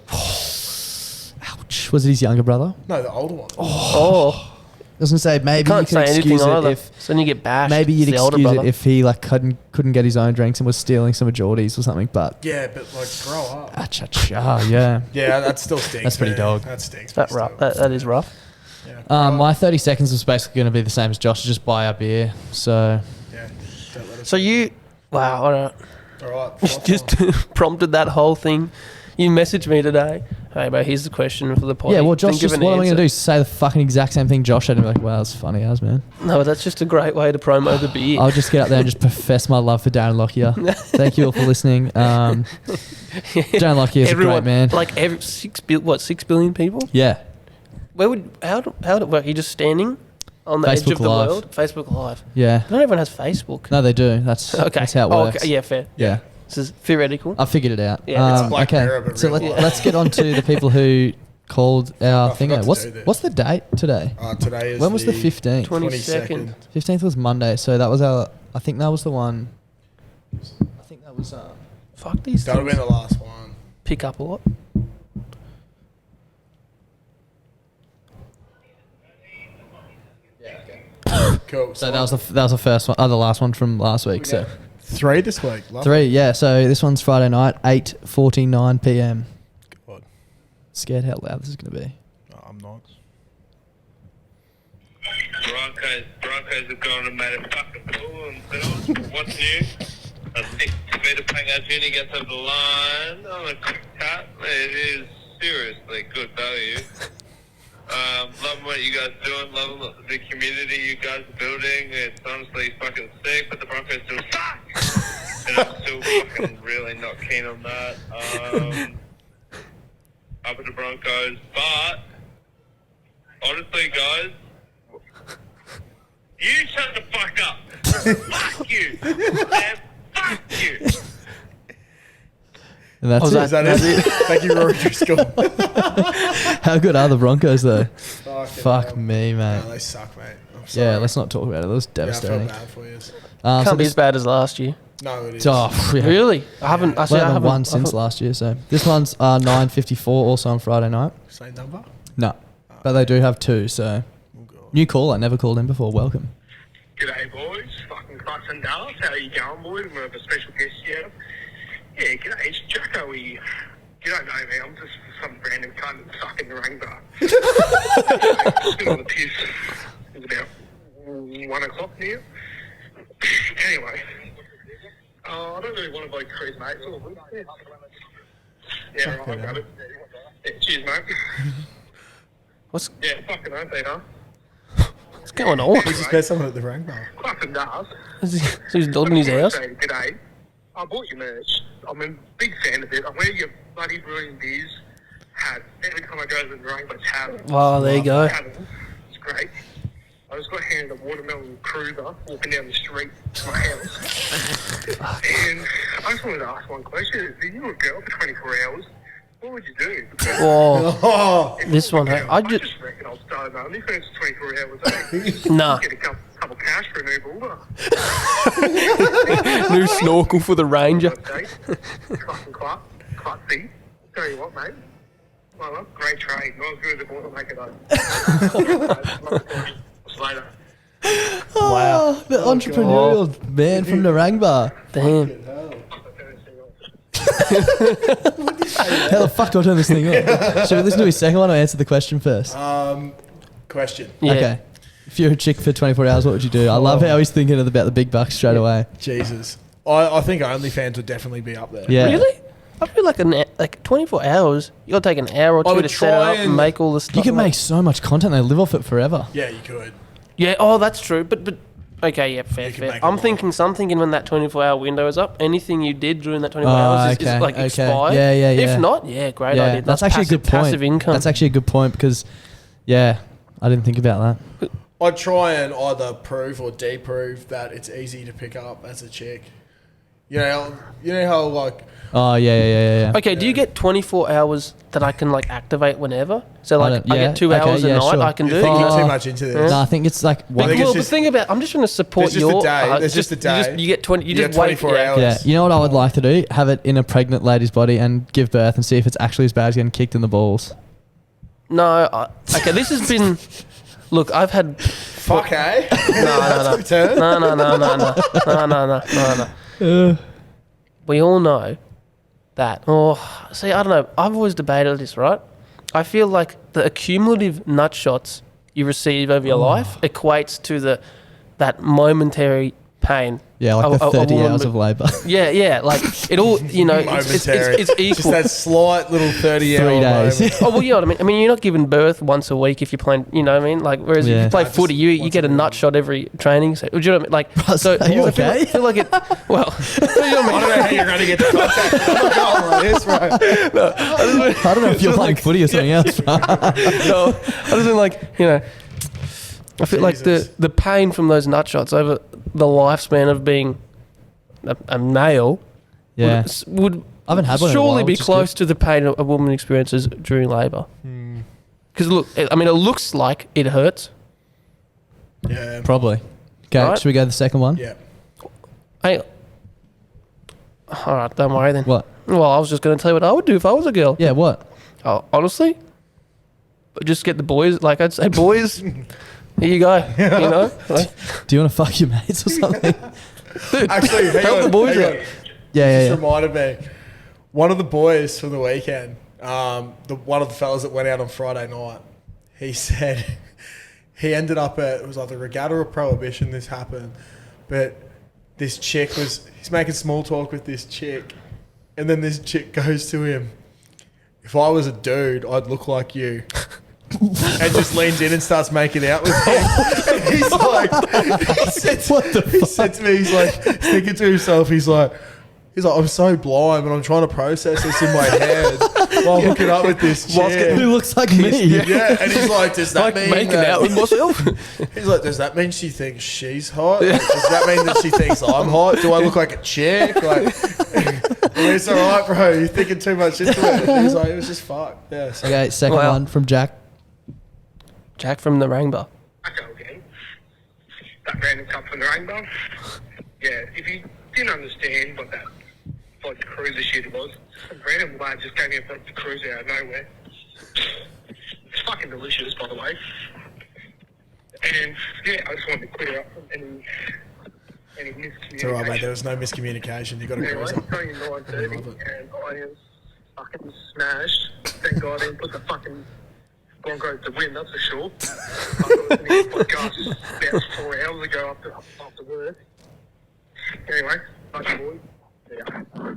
Ouch. Was it his younger brother? No, the older one. Oh, I was going to say, maybe you can't could say anything excuse it either. if... So then you get bashed. Maybe you'd It's the older excuse it brother. if he like couldn't get his own drinks and was stealing some of Geordie's or something, but... Yeah, but like, grow up. Ah, yeah. Yeah, that still stinks. That's pretty man. dog. That stinks. That me rough. still. That is rough. Yeah. My 30 seconds was basically going to be the same as Josh, just buy our beer. So, Yeah. Don't let us. So you, wow, all right. All right. Just prompted that whole thing. You messaged me today. Hey, bro, here's the question for the pod. yeah, well, Josh, Think of just an what am I going to answer. do? Say the fucking exact same thing Josh said and be like, wow, that's funny as, man. No, but that's just a great way to promo the beer. I'll just get up there and just profess my love for Darren Lockyer. Thank you all for listening. Darren Lockyer is a great man. Like 6 billion people? Yeah. How did it work? You're just standing on the edge Facebook of the Live. world? Facebook Live. Yeah. Not everyone has Facebook. No, they do. That's how it works. Okay. Yeah, fair. Yeah. This is theoretical. I figured it out. Yeah, it's Black okay. Mirror, but So real life. let's get on to the people who called our I thing. forgot to What's do this. what's the date today? Today is When was the 15th? 22nd. 15th was Monday, so that was our. I think that was the one. I think that was. Fuck these That'll be things. the last one. Pick up a lot. Cool. So that was the first one, the last one from last week. So 3 this week. Love 3, yeah. So this one's Friday night, 8:49 p.m. God. Scared how loud this is going to be. No, I'm not. Broncos have gone and made a fucking fool and what's new? I think Peter Pango Jr. gets over the line on a quick cut. It is seriously good value. Loving what you guys are doing, loving the community you guys are building. It's honestly fucking sick, but the Broncos still suck. And I'm still fucking really not keen on that. Up with the Broncos, but honestly, guys, you shut the fuck up. Fuck you. Man, fuck you. And that's Was it. Is that it? Thank you, Rory Driscoll. How good are the Broncos though? Fucking Fuck hell. me, mate. No, they suck, mate. I'm sorry. Yeah, let's not talk about it. That was Yeah, I feel devastating. bad for you. So Can't be this- as bad as last year. No, it is. Oh, yeah. Really? I haven't. I We see. I haven't haven't won since last year. So this one's 9:54, also on Friday night. Same number? No, but they do have 2. So Oh, God. new caller, never called in before. Welcome. G'day, boys. Fucking Clutch and Dallas. How you going, boys? We have a special guest here. Yeah, g'day. It's Jacko. You don't know me. I'm just some random cunt that's stuck in the rain bar. Been on the piss. It's about 1 o'clock now. Anyway. I don't really want to vote Chris, mate. It's all good. Yeah, right, I got it. Yeah, cheers, mate. What's Yeah, fucking aren't they, huh? going on? We just met someone at the rank bar. Clutch and Dallas. So he's building his house. G'day. I bought your merch. I'm a big fan of it. I wear your bloody brilliant beers. Had every time I go to the Narangba Tavern. Oh, there you go. It's great. I just got handed a watermelon cruiser walking down the street to my house. And I just wanted to ask one question. If you were a girl for 24 hours, what would you do? Because Oh, this one. I just reckon I'll start on if it's 24 hours. Nah. Get a couple cash for a new boulder. New snorkel for the Ranger. Fucking clutzy. Tell you what, mate. Well, great trade. Not as good as it was to make it though. Later. Wow. The entrepreneurial man from Narangba. Damn. How the fuck do I turn this thing on? Should we listen to his second one or answer the question first? Question. Yeah. Okay. If you're a chick for 24 hours, what would you do? I love how he's thinking about the big bucks straight away. Jesus. I think OnlyFans would definitely be up there. Yeah. Really? I feel like 24 hours. You got to take an hour or two would to set it try up and and- make all the stuff. You can make so much content. They live off it forever. Yeah, you could. Yeah. Oh, that's true. But okay. Yeah. Fair. You can Fair. make a I'm lot. thinking when that 24-hour window is up, anything you did during that 24 hours is like expired. Yeah. If not, yeah, great Yeah, idea. that's actually a good point. Passive income. That's actually a good point because, yeah, I didn't think about that. I'd try and either prove or deprove that it's easy to pick up as a chick. You know how like Oh, yeah. Okay, do you get 24 hours that I can like activate whenever? So like don't- I yeah, get 2 okay, hours a yeah, night sure. I can do. you're thinking Oh. too much into this. No, I think it's like one. I think Well, it's but just- think about. I'm just trying to support There's just your. a day. There's just a day. You get 20. You You just get wait 24 hours. Yeah, you know what I would like to do? Have it in a pregnant lady's body and give birth and see if it's actually as bad as getting kicked in the balls. No. Okay, this has been. Look, I've had. Fuck, eh? No. Turn. No. We all know that. Oh, see, I don't know. I've always debated this, right? I feel like the accumulative nut shots you receive over your life equates to that momentary pain. Yeah, like the A 30 woman hours would- of labour. Yeah, like it all, Momentary. it's equal. Just that slight little 30 hour 3 days. moment. Oh well, you know what I mean. I mean, you're not giving birth once a week if you're playing. You know what I mean? Like, whereas if Yeah. you play Just footy, you once get a a week. nut shot every training. So, do you know what I mean? Like, so are you I feel- okay? I feel like it. Well, you know what I mean? I don't know how you're going to get the contact. I'm not going like this, bro. I don't know if you're playing footy or something else. No, I just mean like I feel like Jesus. the pain from those nut shots over the lifespan of being a male Yeah. would I haven't had one in a surely while, be which is close to the pain a woman experiences during labour. Because look, I mean, it looks like it hurts. Yeah. Probably. Okay, Right. should we go to the second one? Yeah. All right, don't worry then. What? Well, I was just going to tell you what I would do if I was a girl. Yeah, what? Oh, honestly, but just get the boys. Like I'd say, boys, here you go. You know, like, Do you want to fuck your mates or something? Actually, hang help on, the boys hang out. on. Yeah. Just reminded me. One of the boys from the weekend, one of the fellas that went out on Friday night, he said he ended up at, it was either Regatta or Prohibition this happened, but this chick he's making small talk with this chick, and then this chick goes to him, if I was a dude, I'd look like you. And just leans in and starts making out with him. And he's like, he said to me, he's like, thinking to himself, he's like, I'm so blind, but I'm trying to process this in my head while hooking up with this chick. Who looks like me? Yeah, and he's like, does that like mean making that, out with myself. he's like, does that mean she thinks she's hot? Like, does that mean that she thinks I'm hot? Do I look like a chick? Like, it's all right, bro. You're thinking too much into it. And he's like, it was just fucked. Yeah. So Okay, second Wow. one from Jack. Jack from the Rainbow. Okay. That random cup from the rainbow. Yeah, if you didn't understand what that vodka cruiser shit was, some random lad just gave me a vodka cruiser out of nowhere. It's fucking delicious, by the way. And yeah, I just wanted to clear up any miscommunication. it's all right, mate. There was no miscommunication. You got to Anyway, cruise it's only 9:30 and I am fucking smashed. Thank God I didn't put the fucking Broncos to win, that's for sure. I got listening to the podcast about 4 hours ago after work. Anyway, love you boys. Yeah.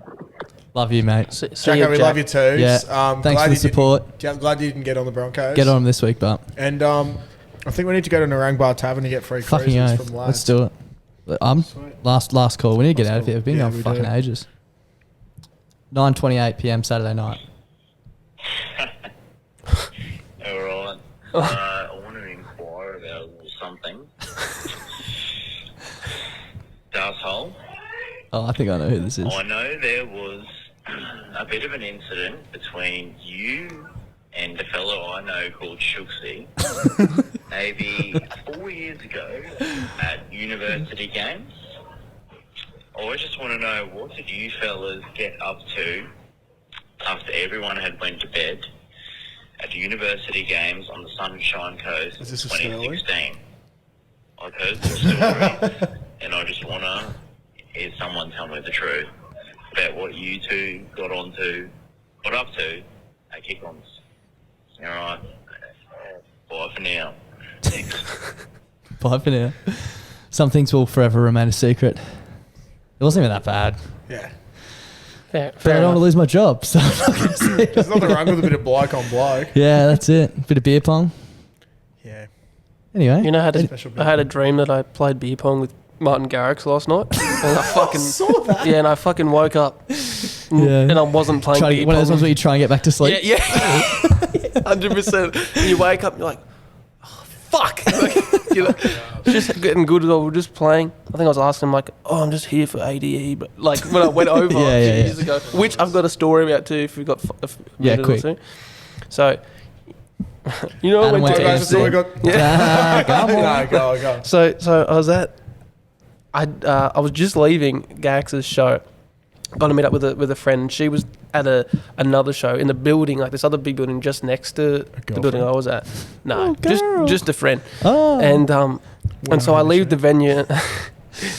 Love you, mate. See Jacko, ya, we Jack. love you too. Yeah. Thanks for the support. Glad you didn't get on the Broncos. Get on them this week, but And I think we need to go to Narangba Tavern to get free fucking cruises oath. from lads. Let's do it. Sweet. Last call. We need to get out of here. We've been Yeah, going we for fucking do. ages. 9:28 p.m. Saturday night. I want to inquire about a little something. Darshole. Oh, I think I know who this is. I know there was a bit of an incident between you and a fellow I know called Shooksy maybe 4 years ago at university games. I just want to know, what did you fellas get up to after everyone had went to bed at university games on the Sunshine Coast in Is this a story? 2016? I've heard some stories and I just want to hear someone tell me the truth about what you two got up to at kick-ons. Alright. Bye for now. Thanks. Bye for now. Some things will forever remain a secret. It wasn't even that bad. Yeah. Fair But I don't want enough. to lose my job, so I'm not going to say it. There's nothing wrong with a bit of bloke on bloke. Yeah, that's it. Bit of beer pong. Yeah. Anyway. You know, Special I had a dream that I played beer pong with Martin Garrix last night. And I fucking saw that. Yeah, and I fucking woke up Yeah. and I wasn't playing Try to, beer one of those pong. ones where you try and get back to sleep. Yeah, 100%. You wake up and you're like, oh, fuck. You know, just getting good. We're just playing. I think I was asking him like, oh, I'm just here for ADE, but like when I went over a few years ago, which I've got a story about too. If we've got a minute quick. or two. So, you know, Adam I went to went to So we AFC. got. Come on. No, go. So I was I was just leaving Garrix's show. Got to meet up with a friend. She was at another show in the building, like this other big building just next to the building I was at. No, just a friend. Oh. And so I leave the venue,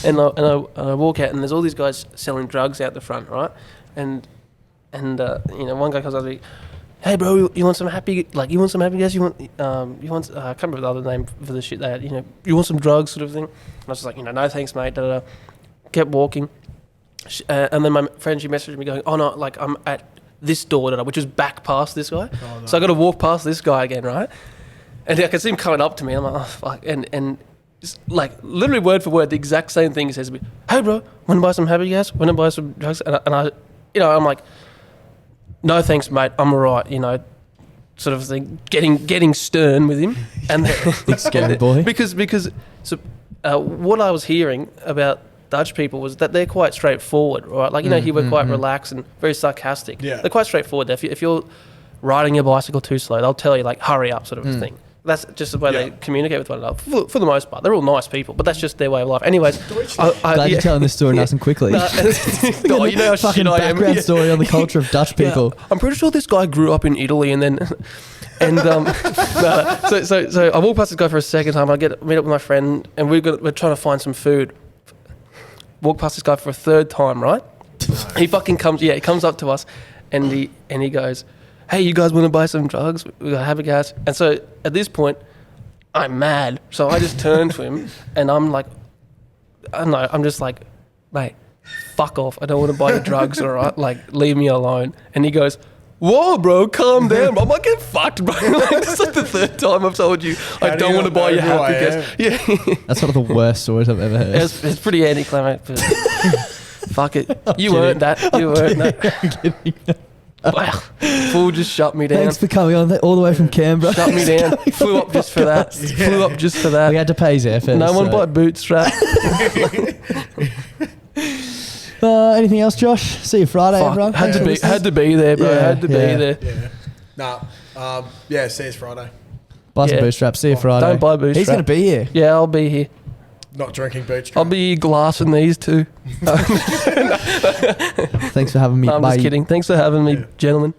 and I walk out, and there's all these guys selling drugs out the front, right? And you know, one guy comes up to me, hey bro, you want some happy gas? You want I can't remember the other name for the shit they had. You know, you want some drugs, sort of thing. And I was just like, you know, no thanks, mate. Da, da, da. Kept walking. And then my friend, she messaged me going, oh no, like I'm at this door, which was back past this guy. Oh, no. So I got to walk past this guy again, right? And I could see him coming up to me. I'm like, oh fuck. And it's like literally word for word, the exact same thing he says to me. Hey bro, want to buy some happy gas? Want to buy some drugs? And I, you know, I'm like, no thanks, mate. I'm alright. You know, sort of thing. Getting stern with him. And Big scary boy. because so, what I was hearing about Dutch people was that they're quite straightforward, right? Like, you know, we're quite relaxed and very sarcastic. Yeah. They're quite straightforward. If you're riding your bicycle too slow, they'll tell you, like, hurry up, sort of a thing. That's just the way they communicate with one another. For the most part, they're all nice people, but that's just their way of life. Anyways, Glad you're telling this story nice and quickly. No, you know how fucking shit I am. background Yeah. story on the culture of Dutch people. Yeah, I'm pretty sure this guy grew up in Italy and then, so I walk past this guy for a second time. I meet up with my friend and we're trying to find some food. Walk past this guy for a third time, right? He fucking comes. Yeah, he comes up to us, and he goes, "Hey, you guys want to buy some drugs? We got happy gas." And so at this point, I'm mad. So I just turn to him, and I'm like, I don't know. I'm just like, mate, fuck off. I don't want to buy your drugs, all right? Like, leave me alone. And he goes, whoa, bro, calm down. I'm like, get fucked, bro. Like, this is like the third time I've told you I don't want to buy your happy gas. Yeah. That's one of the worst stories I've ever heard. It's pretty anticlimactic. Fuck it. You earned that. You earned that. Wow. Fool just shut me down. Thanks for coming on all the way from Canberra. Shut me down. Flew up just for that. Flew up just for that. We had to pay his airfare. No one bought bootstrap. Anything else, Josh? See you Friday, everyone. Had Thanks for to be there, bro. Yeah, Had to be there. Yeah. Nah. Yeah, see us Friday. Buy some Yeah. bootstraps. See you Friday. Don't buy bootstrap. He's going to be here. Yeah, I'll be here. Not drinking bootstrap. I'll be glassing these too. Thanks for having me. No, I'm Bye. just kidding. Thanks for having me, gentlemen.